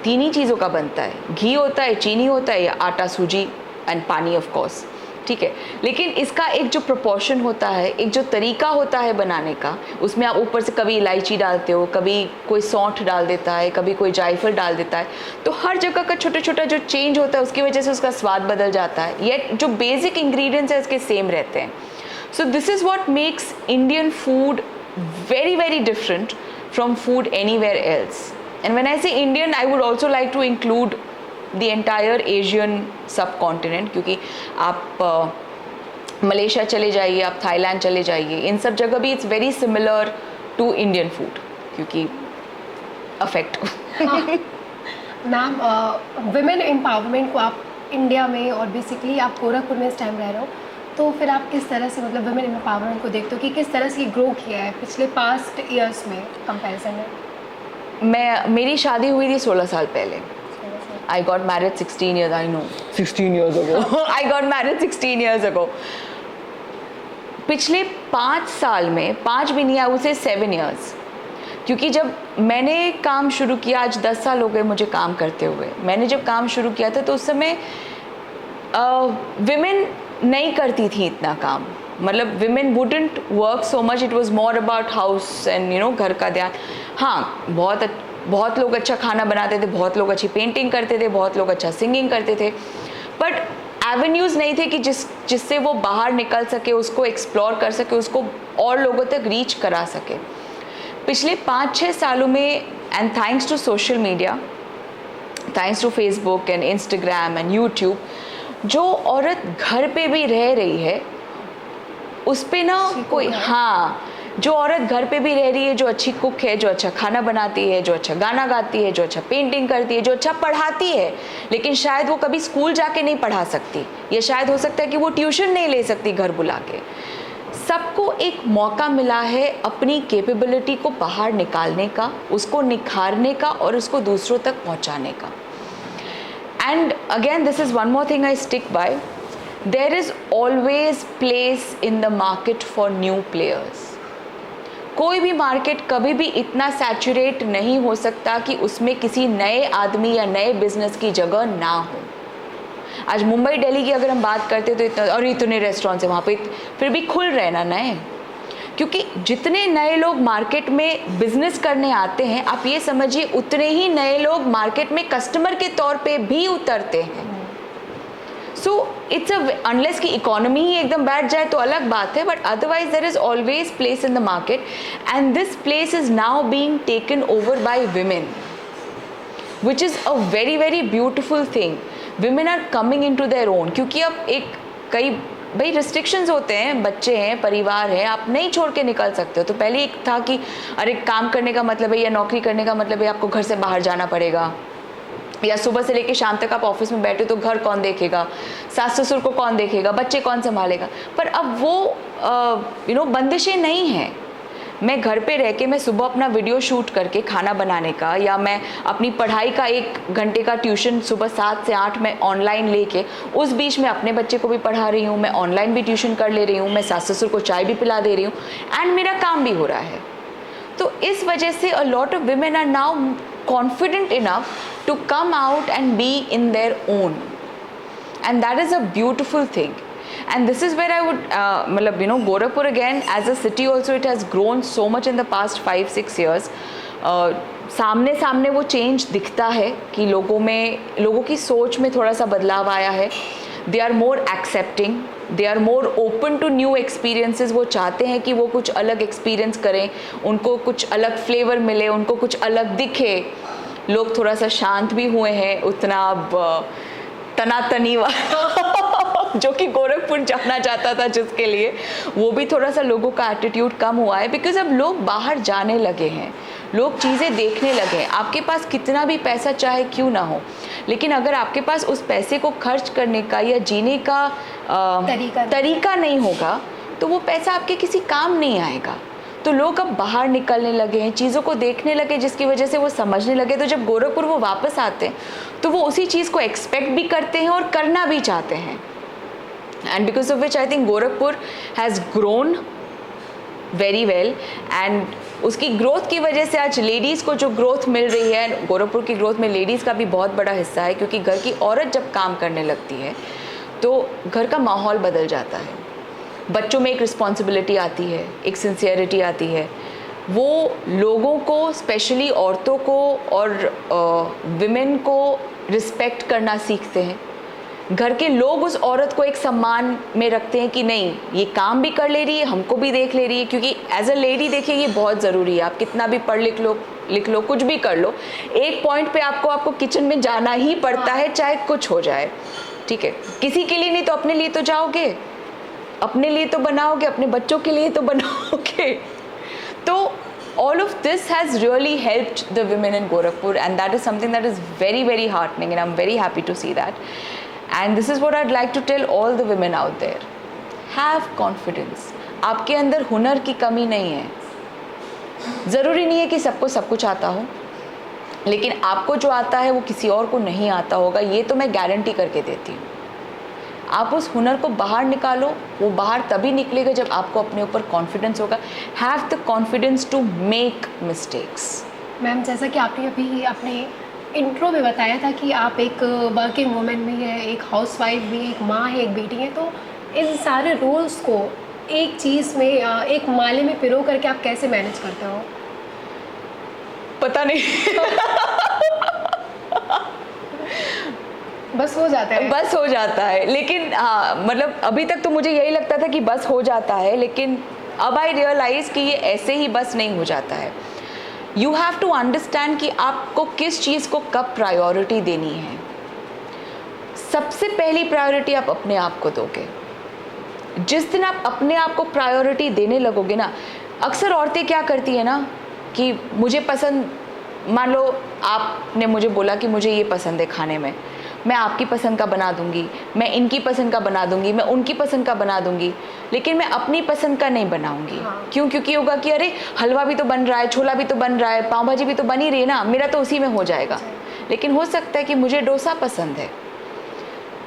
3 ही चीज़ों का बनता है, घी होता है, चीनी होता है, या आटा, सूजी एंड पानी ऑफ कोर्स, ठीक है. लेकिन इसका एक जो प्रोपोर्शन होता है, एक जो तरीका होता है बनाने का, उसमें आप ऊपर से कभी इलायची डालते हो, कभी कोई सौंठ डाल देता है, कभी कोई जायफल डाल देता है, तो हर जगह का छोटा छोटा जो चेंज होता है उसकी वजह से उसका स्वाद बदल जाता है. येट जो बेसिक इंग्रेडिएंट्स है उसके सेम रहते हैं. So this is what makes Indian food very very different from food anywhere else. And when I say Indian, I would also like to include the entire Asian subcontinent, क्योंकि आप Malaysia चले जाइए, आप Thailand चले जाइए, इन सब जगह भी it's very similar to Indian food, क्योंकि अफेक्ट. मैम वुमेन एम्पावरमेंट को आप इंडिया में और बेसिकली आप गोरखपुर में इस टाइम रह रहे हो, तो फिर आप किस तरह से मतलब वुमेन एम्पावरमेंट को देखते हो कि किस तरह से ग्रो किया है पिछले पास्ट ईयर्स में कंपैरिजन में? मेरी शादी हुई थी 16 साल पहले. I got married 16 years, I know, 16 years ago. I got married 16 years ago. पिछले 5 साल में, 5 भी नहीं, उसे 7 years, क्योंकि जब मैंने काम शुरू किया, आज 10 साल हो गए मुझे काम करते हुए. मैंने जब काम शुरू किया था तो उस समय विमेन नहीं करती थी इतना काम, मतलब women wouldn't work so much, it was more about house and घर का ध्यान. हाँ, बहुत लोग अच्छा खाना बनाते थे, बहुत लोग अच्छी पेंटिंग करते थे, बहुत लोग अच्छा सिंगिंग करते थे, बट एवेन्यूज़ नहीं थे कि जिससे वो बाहर निकल सके, उसको एक्सप्लोर कर सके, उसको और लोगों तक रीच करा सके। पिछले 5-6 सालों में, and thanks to social media, thanks to Facebook and Instagram and YouTube, जो औरत घर पे भी रह रही है उस पे ना कोई, हाँ, जो औरत घर पे भी रह रही है, जो अच्छी कुक है, जो अच्छा खाना बनाती है, जो अच्छा गाना गाती है, जो अच्छा पेंटिंग करती है, जो अच्छा पढ़ाती है, लेकिन शायद वो कभी स्कूल जाके नहीं पढ़ा सकती, या शायद हो सकता है कि वो ट्यूशन नहीं ले सकती घर बुला के। सबको एक मौका मिला है अपनी कैपेबिलिटी को बाहर निकालने का, उसको निखारने का और उसको दूसरों तक पहुंचाने का। And again this is one more thing I stick by, there is always place in the market for new players. कोई भी मार्केट कभी भी इतना सैचुरेट नहीं हो सकता कि उसमें किसी नए आदमी या नए बिजनेस की जगह ना हो। आज मुंबई दिल्ली की अगर हम बात करते तो इतने रेस्टोरेंट्स हैं वहाँ पे, फिर भी खुल रहे ना नए, क्योंकि जितने नए लोग मार्केट में बिजनेस करने आते हैं, आप ये समझिए उतने ही नए लोग मार्केट में कस्टमर के तौर पे भी उतरते हैं। सो इट्स अनलेस की इकोनॉमी ही एकदम बैठ जाए तो अलग बात है, but otherwise there is always place in the market, and this place is now being taken over by women, which is a very very beautiful thing. Women are coming into their own, क्योंकि अब एक कई भाई restrictions होते हैं, बच्चे हैं, परिवार है, आप नहीं छोड़ के निकल सकते हो। तो पहले एक था कि अरे काम करने का मतलब है या नौकरी करने का मतलब है आपको घर से बाहर जाना पड़ेगा, या सुबह से लेकर शाम तक आप ऑफिस में बैठे तो घर कौन देखेगा, सास ससुर को कौन देखेगा, बच्चे कौन संभालेगा। पर अब वो बंदिशें नहीं हैं। मैं घर पे रह के मैं सुबह अपना वीडियो शूट करके खाना बनाने का, या मैं अपनी पढ़ाई का 1 घंटे का ट्यूशन सुबह 7 से 8 में ऑनलाइन लेके उस बीच में अपने बच्चे को भी पढ़ा रही हूँ, मैं ऑनलाइन भी ट्यूशन कर ले रही हूँ, मैं सास ससुर को चाय भी पिला दे रही हूँ, एंड मेरा काम भी हो रहा है। तो इस वजह से a lot of women are now confident enough to come out and be in their own, and that is a beautiful thing. And this is where I would Gorakhpur again as a city also, it has grown so much in the past 5-6 years. सामने वो change दिखता है कि लोगों की सोच में थोड़ा सा बदलाव आया है। They are more accepting, they are more open to new experiences. वो चाहते हैं कि वो कुछ अलग एक्सपीरियंस करें, उनको कुछ अलग फ्लेवर मिले, उनको कुछ अलग दिखे। लोग थोड़ा सा शांत भी हुए हैं, उतना अब तनातनी वाला जो कि गोरखपुर जाना चाहता था जिसके लिए, वो भी थोड़ा सा लोगों का एटीट्यूड कम हुआ है, बिकॉज अब लोग बाहर जाने लगे हैं, लोग चीज़ें देखने लगे हैं। आपके पास कितना भी पैसा चाहे क्यों ना हो, लेकिन अगर आपके पास उस पैसे को खर्च करने का या जीने का तरीका नहीं होगा तो वो पैसा आपके किसी काम नहीं आएगा। तो लोग अब बाहर निकलने लगे हैं, चीज़ों को देखने लगे, जिसकी वजह से वो समझने लगे। तो जब गोरखपुर वो वापस आते हैं तो वो उसी चीज़ को एक्सपेक्ट भी करते हैं और करना भी चाहते हैं। And because of which I think Gorakhpur has grown very well, and उसकी ग्रोथ की वजह से आज लेडीज़ को जो ग्रोथ मिल रही है, गोरखपुर की ग्रोथ में लेडीज़ का भी बहुत बड़ा हिस्सा है, क्योंकि घर की औरत जब काम करने लगती है तो घर का माहौल बदल जाता है। बच्चों में एक रिस्पॉन्सिबिलिटी आती है, एक सिंसियरिटी आती है। वो लोगों को, स्पेशली औरतों को और विमेन को रिस्पेक्ट करना सीखते हैं। घर के लोग उस औरत को एक सम्मान में रखते हैं कि नहीं, ये काम भी कर ले रही है, हमको भी देख ले रही है। क्योंकि एज अ लेडी देखिए ये बहुत ज़रूरी है। आप कितना भी पढ़ लिख लो, कुछ भी कर लो, एक पॉइंट पे आपको किचन में जाना ही पड़ता है, चाहे कुछ हो जाए। ठीक है, किसी के लिए नहीं तो अपने लिए तो जाओगे, अपने लिए तो बनाओगे, अपने बच्चों के लिए तो बनाओगे। तो all of this has really helped the women in Gorakhpur, and that is something that is very very heartening, and I'm very happy to see that. And this is what I'd like to tell all the women out there. Have confidence. आपके अंदर हुनर की कमी नहीं है। ज़रूरी नहीं है कि सबको सब कुछ आता हो, लेकिन आपको जो आता है वो किसी और को नहीं आता होगा, ये तो मैं गारंटी करके देती हूँ। आप उस हुनर को बाहर निकालो, वो बाहर तभी निकलेगा जब आपको अपने ऊपर कॉन्फिडेंस होगा। Have the confidence to make mistakes. Ma'am, जैसा कि आपने अभी अपने इंट्रो में बताया था कि आप एक वर्किंग वुमेन भी है, एक हाउसवाइफ भी है, एक माँ है, एक बेटी है, तो इन सारे रोल्स को एक चीज़ में, एक माले में पिरो करके आप कैसे मैनेज करते हो? पता नहीं बस हो जाता है। बस हो जाता है, लेकिन हाँ मतलब अभी तक तो मुझे यही लगता था कि बस हो जाता है, लेकिन अब आई रियलाइज़ कि ये ऐसे ही बस नहीं हो जाता है। यू हैव टू अंडरस्टैंड कि आपको किस चीज़ को कब प्रायोरिटी देनी है। सबसे पहली प्रायोरिटी आप अपने आप को दोगे। जिस दिन आप अपने आप को प्रायोरिटी देने लगोगे ना, अक्सर औरतें क्या करती है ना कि मुझे पसंद, मान लो आपने मुझे बोला कि मुझे ये पसंद है खाने में, मैं आपकी पसंद का बना दूंगी, मैं इनकी पसंद का बना दूंगी, मैं उनकी पसंद का बना दूंगी, लेकिन मैं अपनी पसंद का नहीं बनाऊंगी। हाँ। क्यों? क्योंकि होगा कि अरे हलवा भी तो बन रहा है, छोला भी तो बन रहा है, पाव भाजी भी तो बन ही रही है ना, मेरा तो उसी में हो जाएगा। लेकिन हो सकता है कि मुझे डोसा पसंद है,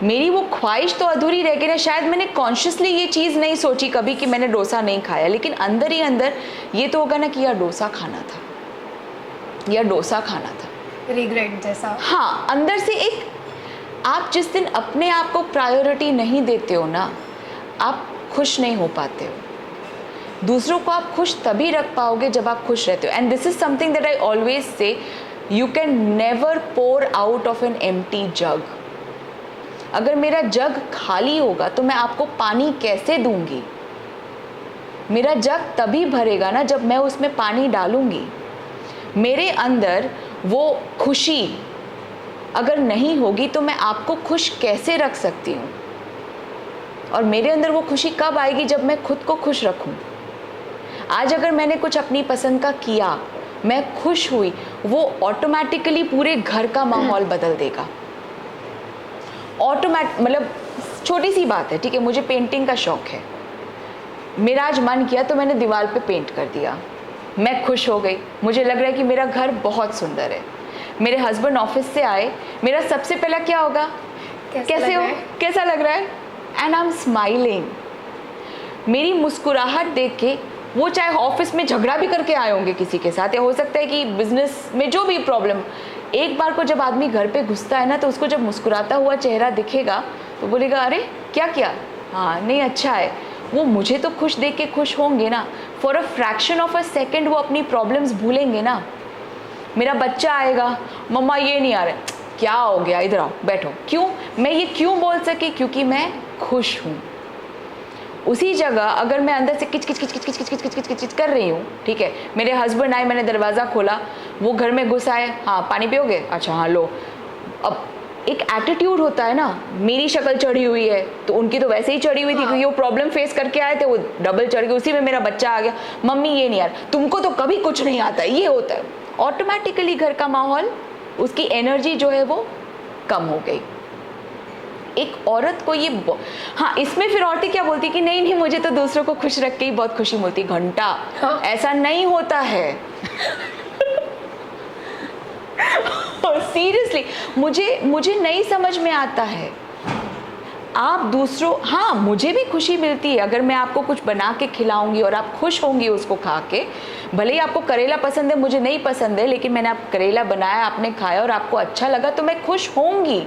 मेरी वो ख्वाहिश तो अधूरी रह गई ना। शायद मैंने कॉन्शियसली ये चीज़ नहीं सोची कभी कि मैंने डोसा नहीं खाया, लेकिन अंदर ही अंदर ये तो होगा ना कि यार डोसा खाना था, या डोसा खाना था, रिग्रेट जैसा। हाँ, अंदर से एक, आप जिस दिन अपने आप को प्रायोरिटी नहीं देते हो ना, आप खुश नहीं हो पाते हो। दूसरों को आप खुश तभी रख पाओगे जब आप खुश रहते हो। And this is something that I always say, you can never pour out of an empty jug. अगर मेरा जग खाली होगा तो मैं आपको पानी कैसे दूंगी? मेरा जग तभी भरेगा ना जब मैं उसमें पानी डालूंगी। मेरे अंदर वो खुशी अगर नहीं होगी तो मैं आपको खुश कैसे रख सकती हूँ? और मेरे अंदर वो खुशी कब आएगी? जब मैं खुद को खुश रखूँ। आज अगर मैंने कुछ अपनी पसंद का किया, मैं खुश हुई, वो ऑटोमेटिकली पूरे घर का माहौल बदल देगा। मतलब छोटी सी बात है, ठीक है, मुझे पेंटिंग का शौक है, मेरा आज मन किया तो मैंने दीवार पे पेंट कर दिया, मैं खुश हो गई, मुझे लग रहा है कि मेरा घर बहुत सुंदर है। मेरे हस्बैंड ऑफिस से आए, मेरा सबसे पहला क्या होगा, कैसे हो, कैसा लग रहा है, एंड आई एम स्माइलिंग। मेरी मुस्कुराहट देख के वो चाहे ऑफिस में झगड़ा भी करके आए होंगे किसी के साथ, या हो सकता है कि बिजनेस में जो भी प्रॉब्लम, एक बार को जब आदमी घर पे घुसता है ना, तो उसको जब मुस्कुराता हुआ चेहरा दिखेगा तो बोलेगा अरे क्या किया, हाँ नहीं अच्छा है। वो मुझे तो खुश देख के खुश होंगे ना। For a fraction of a second वो अपनी प्रॉब्लम्स भूलेंगे ना। मेरा बच्चा आएगा, मम्मा ये नहीं आ रहा, क्या हो गया, इधर आओ बैठो। क्यों? मैं ये क्यों बोल सकी? क्योंकि मैं खुश हूँ। उसी जगह अगर मैं अंदर से किच किच किच किच किच किच किच किच किच किच कर रही हूँ, ठीक है, मेरे हस्बैंड आए, मैंने दरवाज़ा खोला, वो घर में घुस आए, हाँ पानी पियोगे, अच्छा हाँ लो। अब एक एटीट्यूड होता है ना, मेरी शक्ल चढ़ी हुई है तो उनकी तो वैसे ही चढ़ी हुई थी, क्योंकि वो प्रॉब्लम फेस करके आए थे, वो डबल चढ़ गए। उसी में मेरा बच्चा आ गया, मम्मी ये नहीं यार, तुमको तो कभी कुछ नहीं आता, ये होता है। ऑटोमेटिकली घर का माहौल, उसकी एनर्जी जो है वो कम हो गई। एक औरत को ये हाँ, इसमें फिर औरतें क्या बोलती कि नहीं नहीं मुझे तो दूसरों को खुश रख के ही बहुत खुशी मिलती। घंटा हाँ। ऐसा नहीं होता है। सीरियसली मुझे नहीं समझ में आता है। आप दूसरों, हाँ मुझे भी खुशी मिलती है अगर मैं आपको कुछ बना के खिलाऊंगी और आप खुश होंगी उसको खा के। भले ही आपको करेला पसंद है, मुझे नहीं पसंद है, लेकिन मैंने आप करेला बनाया, आपने खाया और आपको अच्छा लगा तो मैं खुश होंगी।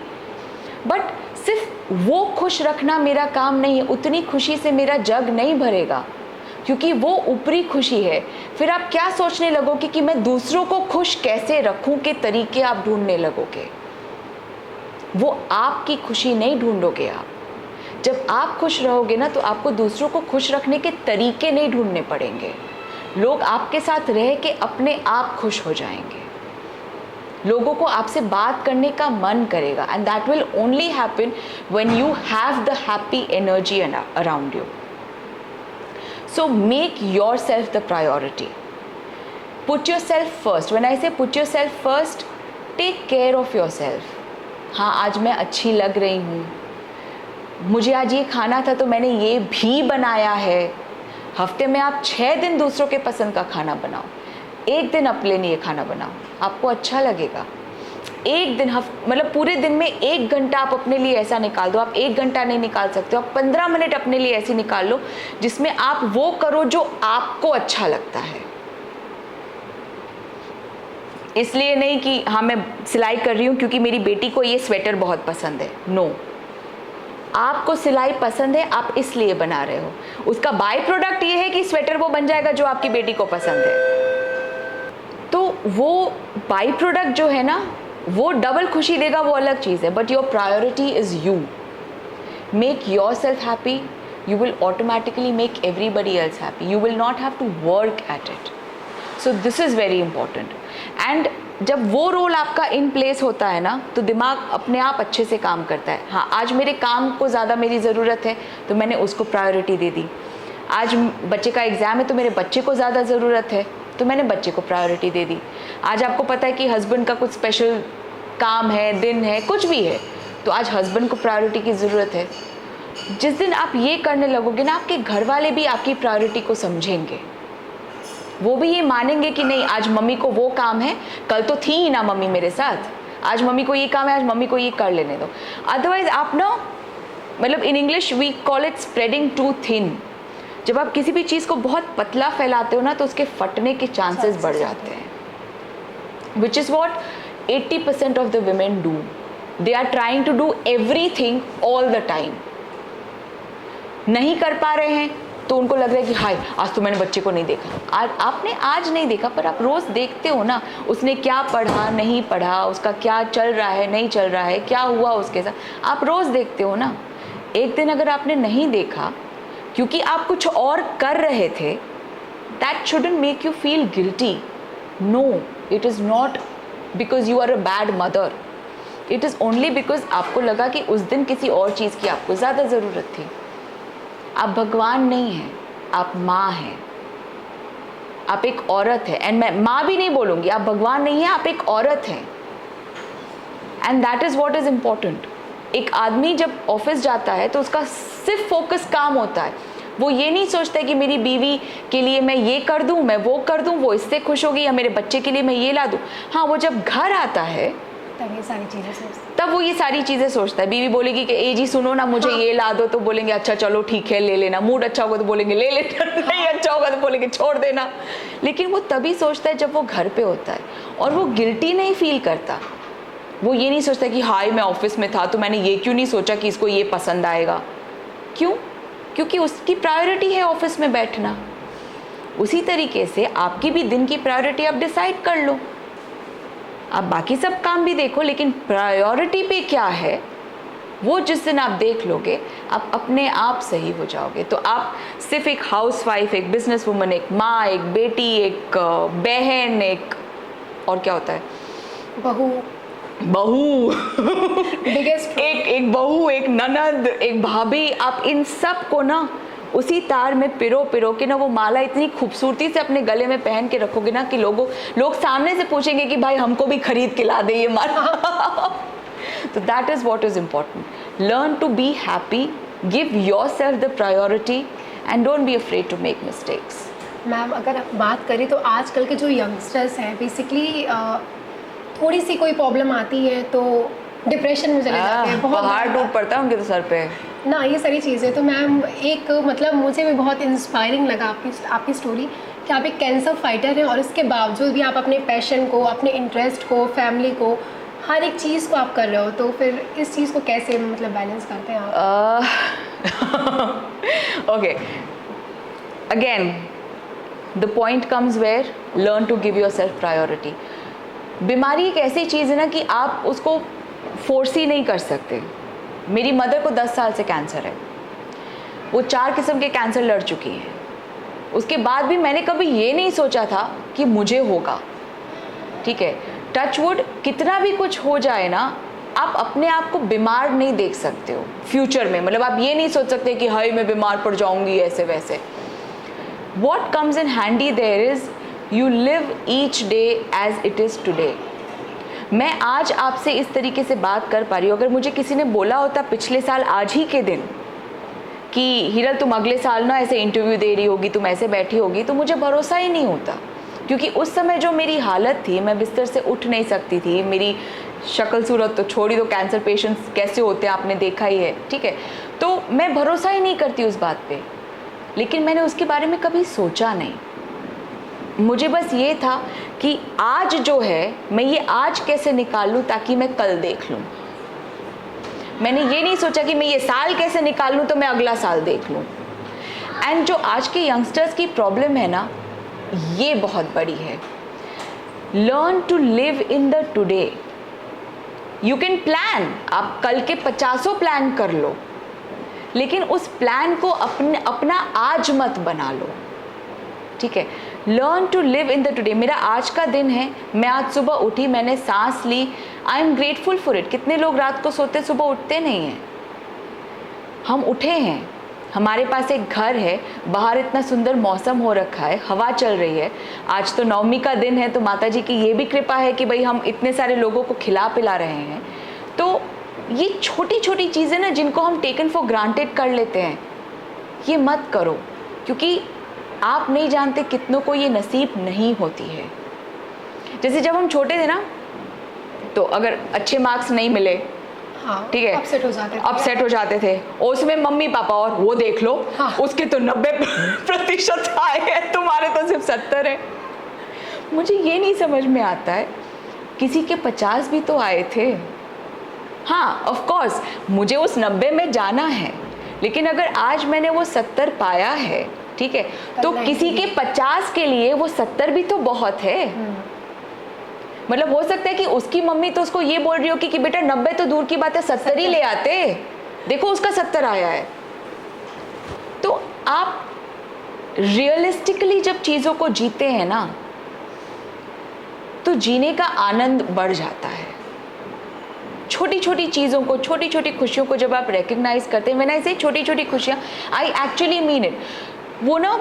बट सिर्फ वो खुश रखना मेरा काम नहीं है, उतनी खुशी से मेरा जग नहीं भरेगा, क्योंकि वो ऊपरी खुशी है। फिर आप क्या सोचने लगोगे कि मैं दूसरों को खुश कैसे रखूं के तरीके आप ढूंढने लगोगे। वो आपकी खुशी नहीं ढूंढोगे आप। जब आप खुश रहोगे ना, तो आपको दूसरों को खुश रखने के तरीके नहीं ढूंढने पड़ेंगे। लोग आपके साथ रह के अपने आप खुश हो जाएंगे। लोगों को आपसे बात करने का मन करेगा, and that will only happen when you have the happy energy around you. So make yourself the priority, put yourself first. When I say put yourself first, take care of yourself. हाँ, आज मैं अच्छी लग रही हूँ, मुझे आज ये खाना था तो मैंने ये भी बनाया है। हफ्ते में आप 6 दिन दूसरों के पसंद का खाना बनाओ, एक दिन अपने लिए खाना बनाओ, आपको अच्छा लगेगा। एक दिन मतलब पूरे दिन में 1 घंटा आप अपने लिए ऐसा निकाल दो। आप 1 घंटा नहीं निकाल सकते, आप 15 मिनट अपने लिए ऐसे निकाल लो जिसमें आप वो करो जो आपको अच्छा लगता है। इसलिए नहीं कि हाँ मैं सिलाई कर रही हूँ क्योंकि मेरी बेटी को ये स्वेटर बहुत पसंद है। नो, आपको सिलाई पसंद है, आप इसलिए बना रहे हो। उसका बाय प्रोडक्ट ये है कि स्वेटर वो बन जाएगा जो आपकी बेटी को पसंद है। तो वो बाई प्रोडक्ट जो है ना, वो डबल खुशी देगा, वो अलग चीज़ है, but your priority is you. Make your self happy, you will automatically make everybody else happy. You will not have to work at it. So this is very important. And जब वो role आपका in place होता है ना, तो दिमाग अपने आप अच्छे से काम करता है. हाँ, आज मेरे काम को ज़्यादा मेरी ज़रूरत है तो मैंने उसको प्रायोरिटी दे दी. आज बच्चे का एग्ज़ाम है तो मेरे बच्चे को ज़्यादा ज़रूरत है तो मैंने बच्चे को प्रायोरिटी दे दी. आज आपको पता है कि हस्बैंड का कुछ स्पेशल काम है, दिन है, कुछ भी है, तो आज हस्बैंड को प्रायोरिटी की ज़रूरत है. जिस दिन आप ये करने लगोगे ना, आपके घर वाले भी आपकी प्रायोरिटी को समझेंगे. वो भी ये मानेंगे कि नहीं, आज मम्मी को वो काम है, कल तो थी ही ना मम्मी मेरे साथ, आज मम्मी को ये काम है, आज मम्मी को ये कर लेने दो. अदरवाइज आप ना, मतलब in English we call it spreading too thin. जब आप किसी भी चीज़ को बहुत पतला फैलाते हो ना, तो उसके फटने के चांसेस बढ़ जाते हैं. Which is what 80% of the women do. They are trying to do everything all the time. नहीं कर पा रहे हैं तो उनको लग रहा है कि हाय, आज तो मैंने बच्चे को नहीं देखा. आज आपने आज नहीं देखा, पर आप रोज़ देखते हो ना, उसने क्या पढ़ा, नहीं पढ़ा, उसका क्या चल रहा है, नहीं चल रहा है, क्या हुआ उसके साथ, आप रोज़ देखते हो ना. एक दिन अगर आपने नहीं देखा क्योंकि आप कुछ और कर रहे थे, that shouldn't make you feel guilty. No, it is not because you are a bad mother. It is only because आपको लगा कि उस दिन किसी और चीज़ की आपको ज़्यादा ज़रूरत थी. आप भगवान नहीं हैं, आप माँ हैं, आप एक औरत है. एंड मैं माँ भी नहीं बोलूँगी, आप भगवान नहीं हैं, आप एक औरत हैं. And that is what is important. एक आदमी जब ऑफिस जाता है तो उसका सिर्फ फोकस काम होता है. वो ये नहीं सोचता है कि मेरी बीवी के लिए मैं ये कर दूँ, मैं वो कर दूँ, वो इससे खुश होगी, या मेरे बच्चे के लिए मैं ये ला दूँ. हाँ, वो जब घर आता है तब ये सारी चीज़ें सोचते, तब वो ये सारी चीज़ें सोचता है. बीवी बोलेगी कि ए जी सुनो ना, मुझे ये ला दो, तो बोलेंगे अच्छा चलो ठीक है ले लेना. मूड अच्छा होगा तो बोलेंगे ले लेना, नहीं अच्छा होगा तो बोलेंगे छोड़ देना. लेकिन वो तभी सोचता है जब वो घर पे होता है, और वो गिल्टी नहीं फील करता. वो ये नहीं सोचता कि हाय मैं ऑफिस में था तो मैंने ये क्यों नहीं सोचा कि इसको ये पसंद आएगा. क्यों? क्योंकि उसकी प्रायोरिटी है ऑफिस में बैठना. उसी तरीके से आपकी भी दिन की प्रायोरिटी आप डिसाइड कर लो. आप बाकी सब काम भी देखो, लेकिन प्रायोरिटी पे क्या है वो जिस दिन आप देख लोगे, आप अपने आप सही हो जाओगे. तो आप सिर्फ एक हाउसवाइफ, एक बिजनेस वुमन, एक माँ, एक बेटी, एक बहन, एक और क्या होता है, बहू बिगेस्ट एक बहू, एक ननद, एक भाभी, आप इन सब को ना उसी तार में पिरो के ना वो माला इतनी खूबसूरती से अपने गले में पहन के रखोगे ना कि लोग सामने से पूछेंगे कि भाई हमको भी खरीद के ला दे ये माला. तो that is what is important. Learn to be happy, give yourself the priority and don't be afraid to make mistakes. Ma'am अगर बात करें तो आजकल के जो यंगस्टर्स हैं बेसिकली थोड़ी सी कोई प्रॉब्लम आती है तो डिप्रेशन में चले जाते हैं. बहुत पहाड़ टूट पड़ता है उनके तो सर पे ना, ये सारी चीज़ें. तो मैम एक मतलब मुझे भी बहुत इंस्पायरिंग लगा आपकी स्टोरी कि आप एक कैंसर फाइटर हैं और इसके बावजूद भी आप अपने पैशन को, अपने इंटरेस्ट को, फैमिली को, हर एक चीज़ को आप कर रहे हो. तो फिर इस चीज़ को कैसे मतलब बैलेंस करते हैं आप? Okay, again the point comes where learn to give yourself priority. बीमारी एक ऐसी चीज़ है ना कि आप उसको फोर्स ही नहीं कर सकते. मेरी मदर को 10 साल से कैंसर है. वो 4 किस्म के कैंसर लड़ चुकी हैं. उसके बाद भी मैंने कभी ये नहीं सोचा था कि मुझे होगा. ठीक है, टच वुड, कितना भी कुछ हो जाए ना, आप अपने आप को बीमार नहीं देख सकते हो फ्यूचर में. मतलब आप ये नहीं सोच सकते कि हाय मैं बीमार पड़ जाऊंगी ऐसे वैसे. What comes in handy there is you live each day as it is today. मैं आज आपसे इस तरीके से बात कर पा रही हूँ. अगर मुझे किसी ने बोला होता पिछले साल आज ही के दिन कि हिरल तुम अगले साल ना ऐसे इंटरव्यू दे रही होगी, तुम ऐसे बैठी होगी, तो मुझे भरोसा ही नहीं होता. क्योंकि उस समय जो मेरी हालत थी, मैं बिस्तर से उठ नहीं सकती थी. मेरी शक्ल सूरत तो छोड़ी दो, कैंसर पेशेंट्स कैसे होते हैं आपने देखा ही है. ठीक है, तो मैं भरोसा ही नहीं करती उस बात पे. लेकिन मैंने उसके बारे में कभी सोचा नहीं. मुझे बस ये था कि आज जो है मैं ये आज कैसे निकाल लूँ ताकि मैं कल देख लूँ. मैंने ये नहीं सोचा कि मैं ये साल कैसे निकाल लूँ तो मैं अगला साल देख लूँ. एंड जो आज के यंगस्टर्स की प्रॉब्लम है ना, ये बहुत बड़ी है. Learn to live in the today. You can plan, आप कल के 50 प्लान कर लो, लेकिन उस प्लान को अपना आज मत बना लो, ठीक है। Learn to live in the today. मेरा आज का दिन है, मैं आज सुबह उठी, मैंने सांस ली, I am grateful for it. कितने लोग रात को सोते सुबह उठते नहीं हैं, हम उठे हैं, हमारे पास एक घर है, बाहर इतना सुंदर मौसम हो रखा है, हवा चल रही है। आज तो नवमी का दिन है, तो माता जी की ये भी कृपा है कि भाई हम इतने सारे लोगों को खिला पिला रहे हैं। तो ये छोटी छोटी चीज़ें ना जिनको हम टेकन फॉर ग्रांटेड कर लेते हैं, ये मत करो, क्योंकि आप नहीं जानते कितनों को ये नसीब नहीं होती है। जैसे जब हम छोटे थे ना, तो अगर अच्छे मार्क्स नहीं मिले, हाँ, ठीक है, अपसेट हो जाते थे। और उसमें मम्मी पापा, और वो देख लो, हाँ, उसके तो 90% आए हैं, तुम्हारे तो सिर्फ 70 है। मुझे ये नहीं समझ में आता है, किसी के 50 भी तो आए थे। हाँ, ऑफ कोर्स मुझे उस 90 में जाना है, लेकिन अगर आज मैंने वो 70 पाया है, ठीक है, तो किसी के 50 के लिए वो 70 भी तो बहुत है। मतलब हो सकता है कि उसकी मम्मी तो उसको ये बोल रही हो कि बेटा 90 तो दूर की बात है, 70 ही ले आते, देखो उसका 70 आया है। तो आप रियलिस्टिकली जब चीज़ों को जीते हैं ना, तो जीने का आनंद बढ़ जाता है। छोटी छोटी चीज़ों को, छोटी छोटी खुशियों को जब आप रिकग्नाइज करते हैं, मैंने ऐसे छोटी छोटी खुशियाँ, आई एक्चुअली मीन इट। वो ना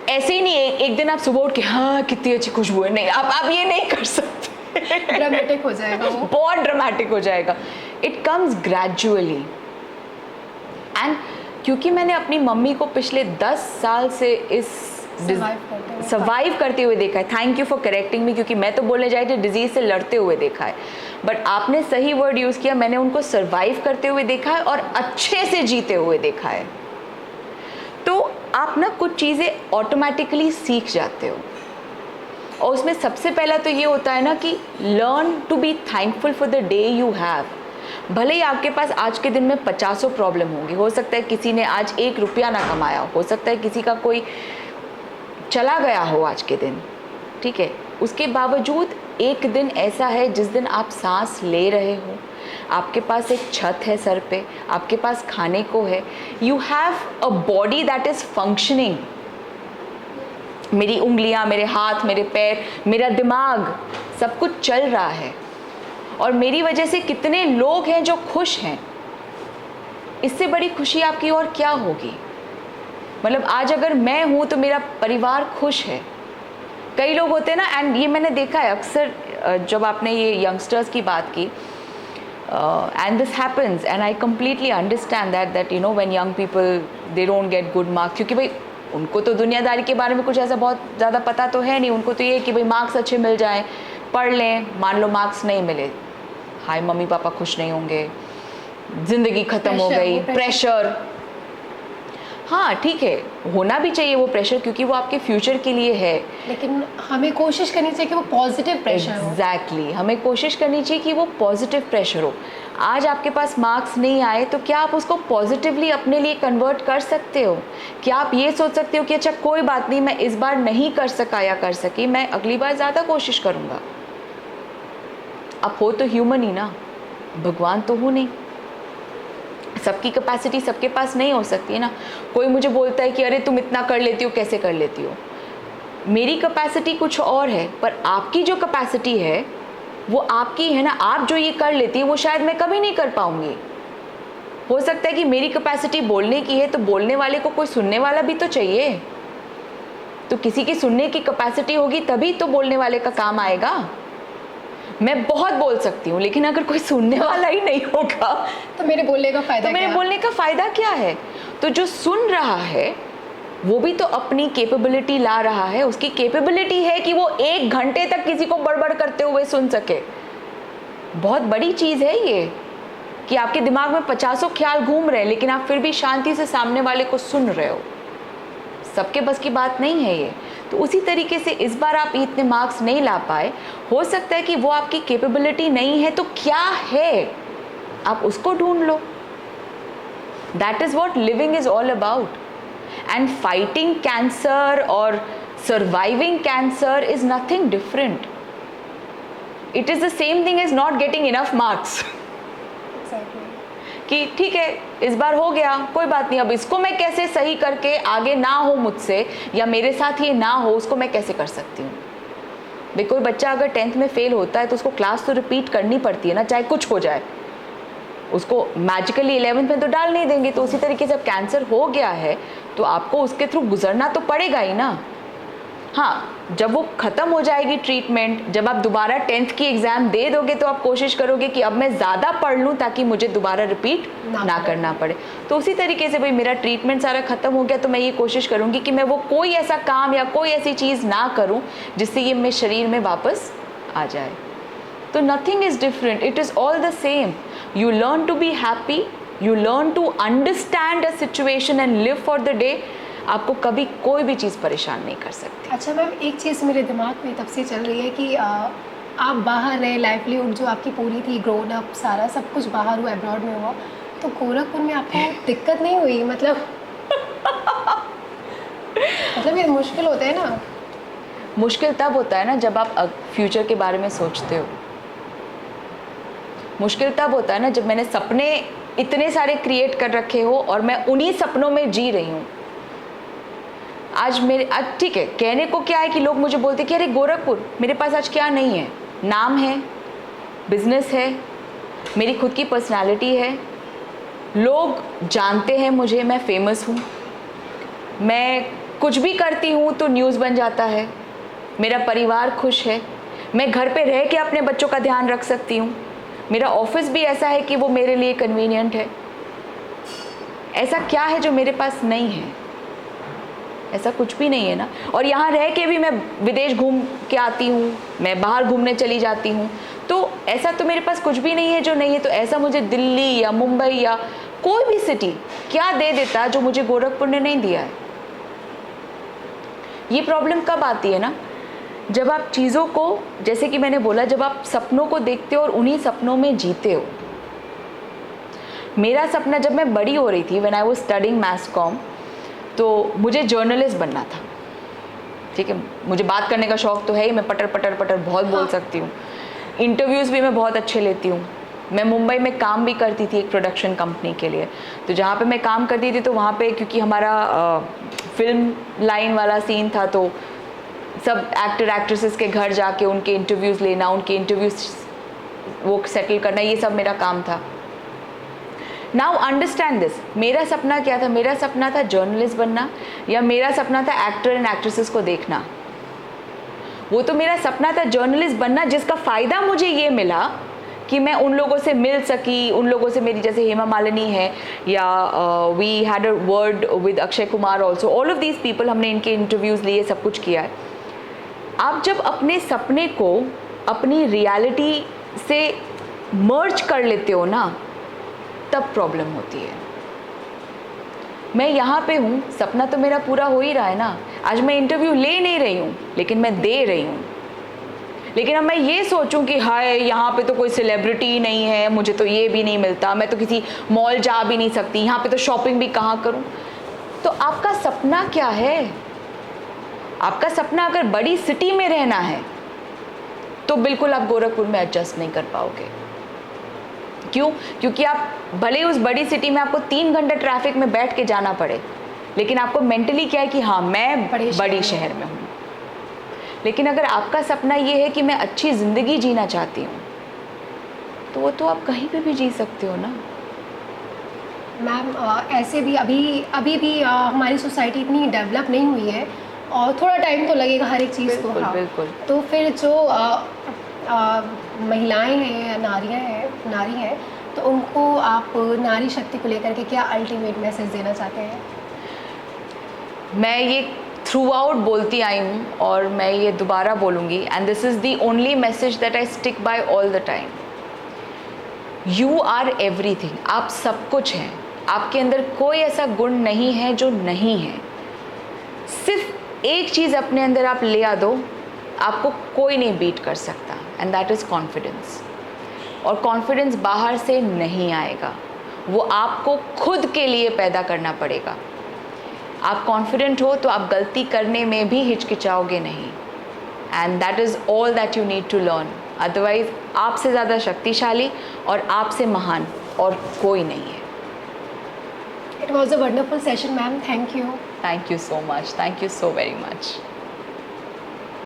ऐसे ही नहीं एक दिन आप सुबह उठ के हाँ कितनी अच्छी खुशबू है, नहीं, आप ये नहीं कर सकते। ड्रामेटिक हो जाएगा वो, बहुत ड्रामेटिक हो जाएगा। It comes gradually. एंड क्योंकि मैंने अपनी मम्मी को पिछले 10 साल से इस सर्वाइव करते हुए देखा है, thank you for correcting me, क्योंकि मैं तो बोलने जाए थे डिजीज से लड़ते हुए देखा है, बट आपने सही वर्ड यूज़ किया, मैंने उनको सर्वाइव करते हुए देखा है और अच्छे से जीते हुए देखा है। तो आप ना कुछ चीज़ें ऑटोमेटिकली सीख जाते हो, और उसमें सबसे पहला तो ये होता है ना कि learn to be thankful for the day you have. भले ही आपके पास आज के दिन में 50 प्रॉब्लम होंगी, हो सकता है किसी ने आज 1 रुपया ना कमाया हो सकता है किसी का कोई चला गया हो आज के दिन, ठीक है, उसके बावजूद एक दिन ऐसा है जिस दिन आप सांस ले रहे हो, आपके पास एक छत है सर पे, आपके पास खाने को है, you have a body that is functioning. मेरी उंगलियां, मेरे हाथ, मेरे पैर, मेरा दिमाग, सब कुछ चल रहा है, और मेरी वजह से कितने लोग हैं जो खुश हैं। इससे बड़ी खुशी आपकी और क्या होगी। मतलब आज अगर मैं हूँ तो मेरा परिवार खुश है। कई लोग होते हैं ना, एंड ये मैंने देखा है अक्सर, जब आपने ये यंगस्टर्स की बात की, and this happens and I completely understand that you know when young people they don't get good marks, क्योंकि भाई उनको तो दुनियादारी के बारे में कुछ ऐसा बहुत ज़्यादा पता तो है नहीं, उनको तो ये है कि भाई मार्क्स अच्छे मिल जाएं, पढ़ लें, मान लो मार्क्स नहीं मिले, हाय मम्मी पापा खुश नहीं होंगे, ज़िंदगी ख़त्म हो गई, प्रेशर। हाँ ठीक है, होना भी चाहिए वो प्रेशर, क्योंकि वो आपके फ्यूचर के लिए है, लेकिन हमें कोशिश करनी चाहिए कि वो पॉजिटिव प्रेशर हो। एग्जैक्टली, हमें कोशिश करनी चाहिए कि वो पॉजिटिव प्रेशर हो। आज आपके पास मार्क्स नहीं आए तो क्या आप उसको पॉजिटिवली अपने लिए कन्वर्ट कर सकते हो? क्या आप ये सोच सकते हो कि अच्छा कोई बात नहीं, मैं इस बार नहीं कर सका या कर सकी, मैं अगली बार ज़्यादा कोशिश करूँगा। आप हो तो ह्यूमन ही ना, भगवान तो हो नहीं, सबकी कैपेसिटी सबके पास नहीं हो सकती है ना। कोई मुझे बोलता है कि अरे तुम इतना कर लेती हो, कैसे कर लेती हो? मेरी कैपेसिटी कुछ और है, पर आपकी जो कैपेसिटी है वो आपकी है ना। आप जो ये कर लेती है वो शायद मैं कभी नहीं कर पाऊंगी। हो सकता है कि मेरी कैपेसिटी बोलने की है, तो बोलने वाले को कोई सुनने वाला भी तो चाहिए, तो किसी की सुनने की कैपेसिटी होगी तभी तो बोलने वाले का काम आएगा। मैं बहुत बोल सकती हूँ, लेकिन अगर कोई सुनने वाला ही नहीं होगा तो मेरे बोलने का फ़ायदा, तो मेरे बोलने का फ़ायदा क्या है? तो जो सुन रहा है वो भी तो अपनी कैपेबिलिटी ला रहा है, उसकी कैपेबिलिटी है कि वो 1 घंटे तक किसी को बड़बड़ करते हुए सुन सके। बहुत बड़ी चीज़ है ये कि आपके दिमाग में 50 ख्याल घूम रहे हैं, लेकिन आप फिर भी शांति से सामने वाले को सुन रहे हो। सबके बस की बात नहीं है ये। तो उसी तरीके से इस बार आप इतने मार्क्स नहीं ला पाए, हो सकता है कि वो आपकी कैपेबिलिटी नहीं है, तो क्या है आप उसको ढूंढ लो। That is what living is all about. And fighting cancer और surviving cancer is nothing different. It is the same thing as not getting enough marks कि ठीक है इस बार हो गया, कोई बात नहीं, अब इसको मैं कैसे सही करके आगे ना हो मुझसे या मेरे साथ ये ना हो, उसको मैं कैसे कर सकती हूँ। भाई कोई बच्चा अगर 10th में फेल होता है तो उसको क्लास तो रिपीट करनी पड़ती है ना, चाहे कुछ हो जाए, उसको मैजिकली 11th में तो डाल नहीं देंगे। तो उसी तरीके से जब कैंसर हो गया है तो आपको उसके थ्रू गुजरना तो पड़ेगा ही ना। हाँ, जब वो ख़त्म हो जाएगी ट्रीटमेंट, जब आप दोबारा 10th की एग्ज़ाम दे दोगे तो आप कोशिश करोगे कि अब मैं ज़्यादा पढ़ लूँ ताकि मुझे दोबारा रिपीट ना करना पड़े। तो उसी तरीके से भाई मेरा ट्रीटमेंट सारा ख़त्म हो गया तो मैं ये कोशिश करूँगी कि मैं वो कोई ऐसा काम या कोई ऐसी चीज़ ना करूँ जिससे ये मेरे शरीर में वापस आ जाए। तो nothing is different, it is all the same. You learn to be happy, you learn to understand a situation and live for the day. आपको कभी कोई भी चीज़ परेशान नहीं कर सकती। अच्छा मैम, एक चीज़ मेरे दिमाग में तब से चल रही है कि आप बाहर रहे, लाइवलीहुड जो आपकी पूरी थी, ग्रोन अप सारा सब कुछ बाहर हुआ, अब्रॉड में हुआ, तो गोरखपुर में आपको दिक्कत नहीं हुई? मतलब ये मुश्किल होता है ना। मुश्किल तब होता है ना जब आप फ्यूचर के बारे में सोचते हो। मुश्किल तब होता है ना जब मैंने सपने इतने सारे क्रिएट कर रखे हो और मैं उन्हीं सपनों में जी रही हूँ। आज ठीक है, कहने को क्या है कि लोग मुझे बोलते कि अरे गोरखपुर, मेरे पास आज क्या नहीं है? नाम है, बिजनेस है, मेरी खुद की पर्सनालिटी है, लोग जानते हैं मुझे, मैं फेमस हूँ, मैं कुछ भी करती हूँ तो न्यूज़ बन जाता है, मेरा परिवार खुश है, मैं घर पे रह के अपने बच्चों का ध्यान रख सकती हूँ, मेरा ऑफिस भी ऐसा है कि वो मेरे लिए कन्वीनियंट है। ऐसा क्या है जो मेरे पास नहीं है? ऐसा कुछ भी नहीं है ना। और यहाँ रह के भी मैं विदेश घूम के आती हूँ, मैं बाहर घूमने चली जाती हूँ, तो ऐसा तो मेरे पास कुछ भी नहीं है जो नहीं है। तो ऐसा मुझे दिल्ली या मुंबई या कोई भी सिटी क्या दे देता जो मुझे गोरखपुर ने नहीं दिया है। ये प्रॉब्लम कब आती है ना, जब आप चीज़ों को, जैसे कि मैंने बोला, जब आप सपनों को देखते हो और उन्हीं सपनों में जीते हो। मेरा सपना जब मैं बड़ी हो रही थी, when I was studying mess com, तो मुझे जर्नलिस्ट बनना था। ठीक है, मुझे बात करने का शौक़ तो है ही, मैं पटर पटर पटर बहुत बोल सकती हूँ, इंटरव्यूज़ भी मैं बहुत अच्छे लेती हूँ। मैं मुंबई में काम भी करती थी एक प्रोडक्शन कंपनी के लिए, तो जहाँ पे मैं काम करती थी तो वहाँ पे क्योंकि हमारा फिल्म लाइन वाला सीन था, तो सब एक्टर एक्ट्रेसेस के घर जाके उनके इंटरव्यूज़ लेना, उनके इंटरव्यूज़ वो सेटल करना, ये सब मेरा काम था। नाउ अंडरस्टैंड दिस, मेरा सपना क्या था? मेरा सपना था जर्नलिस्ट बनना, या मेरा सपना था एक्टर एंड एक्ट्रेसेस को देखना। वो तो मेरा सपना था जर्नलिस्ट बनना, जिसका फ़ायदा मुझे ये मिला कि मैं उन लोगों से मिल सकी, उन लोगों से मेरी, जैसे हेमा मालिनी है, या we had a word with Akshay Kumar also, all of these people, हमने इनके इंटरव्यूज़ लिए, सब कुछ किया है। आप जब अपने सपने को अपनी रियलिटी से मर्ज कर लेते हो ना, तब प्रॉब्लम होती है। मैं यहाँ पे हूँ, सपना तो मेरा पूरा हो ही रहा है ना। आज मैं इंटरव्यू ले नहीं रही हूँ, लेकिन मैं दे रही हूँ। लेकिन अब मैं ये सोचूं कि हाय यहाँ पे तो कोई सेलिब्रिटी नहीं है, मुझे तो ये भी नहीं मिलता, मैं तो किसी मॉल जा भी नहीं सकती, यहाँ पे तो शॉपिंग भी कहाँ करूँ। तो आपका सपना क्या है? आपका सपना अगर बड़ी सिटी में रहना है तो बिल्कुल आप गोरखपुर में एडजस्ट नहीं कर पाओगे। क्यों? क्योंकि आप भले उस बड़ी सिटी में आपको 3 घंटे ट्रैफिक में बैठ के जाना पड़े, लेकिन आपको मेंटली क्या है कि हाँ मैं बड़ी शहर में हूँ। लेकिन अगर आपका सपना ये है कि मैं अच्छी ज़िंदगी जीना चाहती हूँ, तो वो तो आप कहीं पे भी जी सकते हो ना। मैम ऐसे भी अभी भी हमारी सोसाइटी इतनी डेवलप नहीं हुई है और थोड़ा टाइम तो लगेगा हर एक चीज़ को। हाँ, बिल्कुल। तो फिर जो महिलाएं हैं या नारी हैं, तो उनको आप नारी शक्ति को लेकर के क्या अल्टीमेट मैसेज देना चाहते हैं? मैं ये थ्रू आउट बोलती आई हूँ और मैं ये दोबारा बोलूँगी, and this is the only message that I stick by all the time. You are everything, आप सब कुछ हैं। आपके अंदर कोई ऐसा गुण नहीं है जो नहीं है। सिर्फ एक चीज़ अपने अंदर आप ले आ दो, आपको कोई नहीं बीट कर सकता, एंड दैट इज़ कॉन्फिडेंस। और कॉन्फिडेंस बाहर से नहीं आएगा, वो आपको खुद के लिए पैदा करना पड़ेगा। आप कॉन्फिडेंट हो तो आप गलती करने में भी हिचकिचाओगे नहीं, and that is all that you need to learn. Otherwise आपसे ज़्यादा शक्तिशाली और आपसे महान और कोई नहीं है। It was a wonderful session, ma'am. Thank you. Thank you so much. Thank you so very much.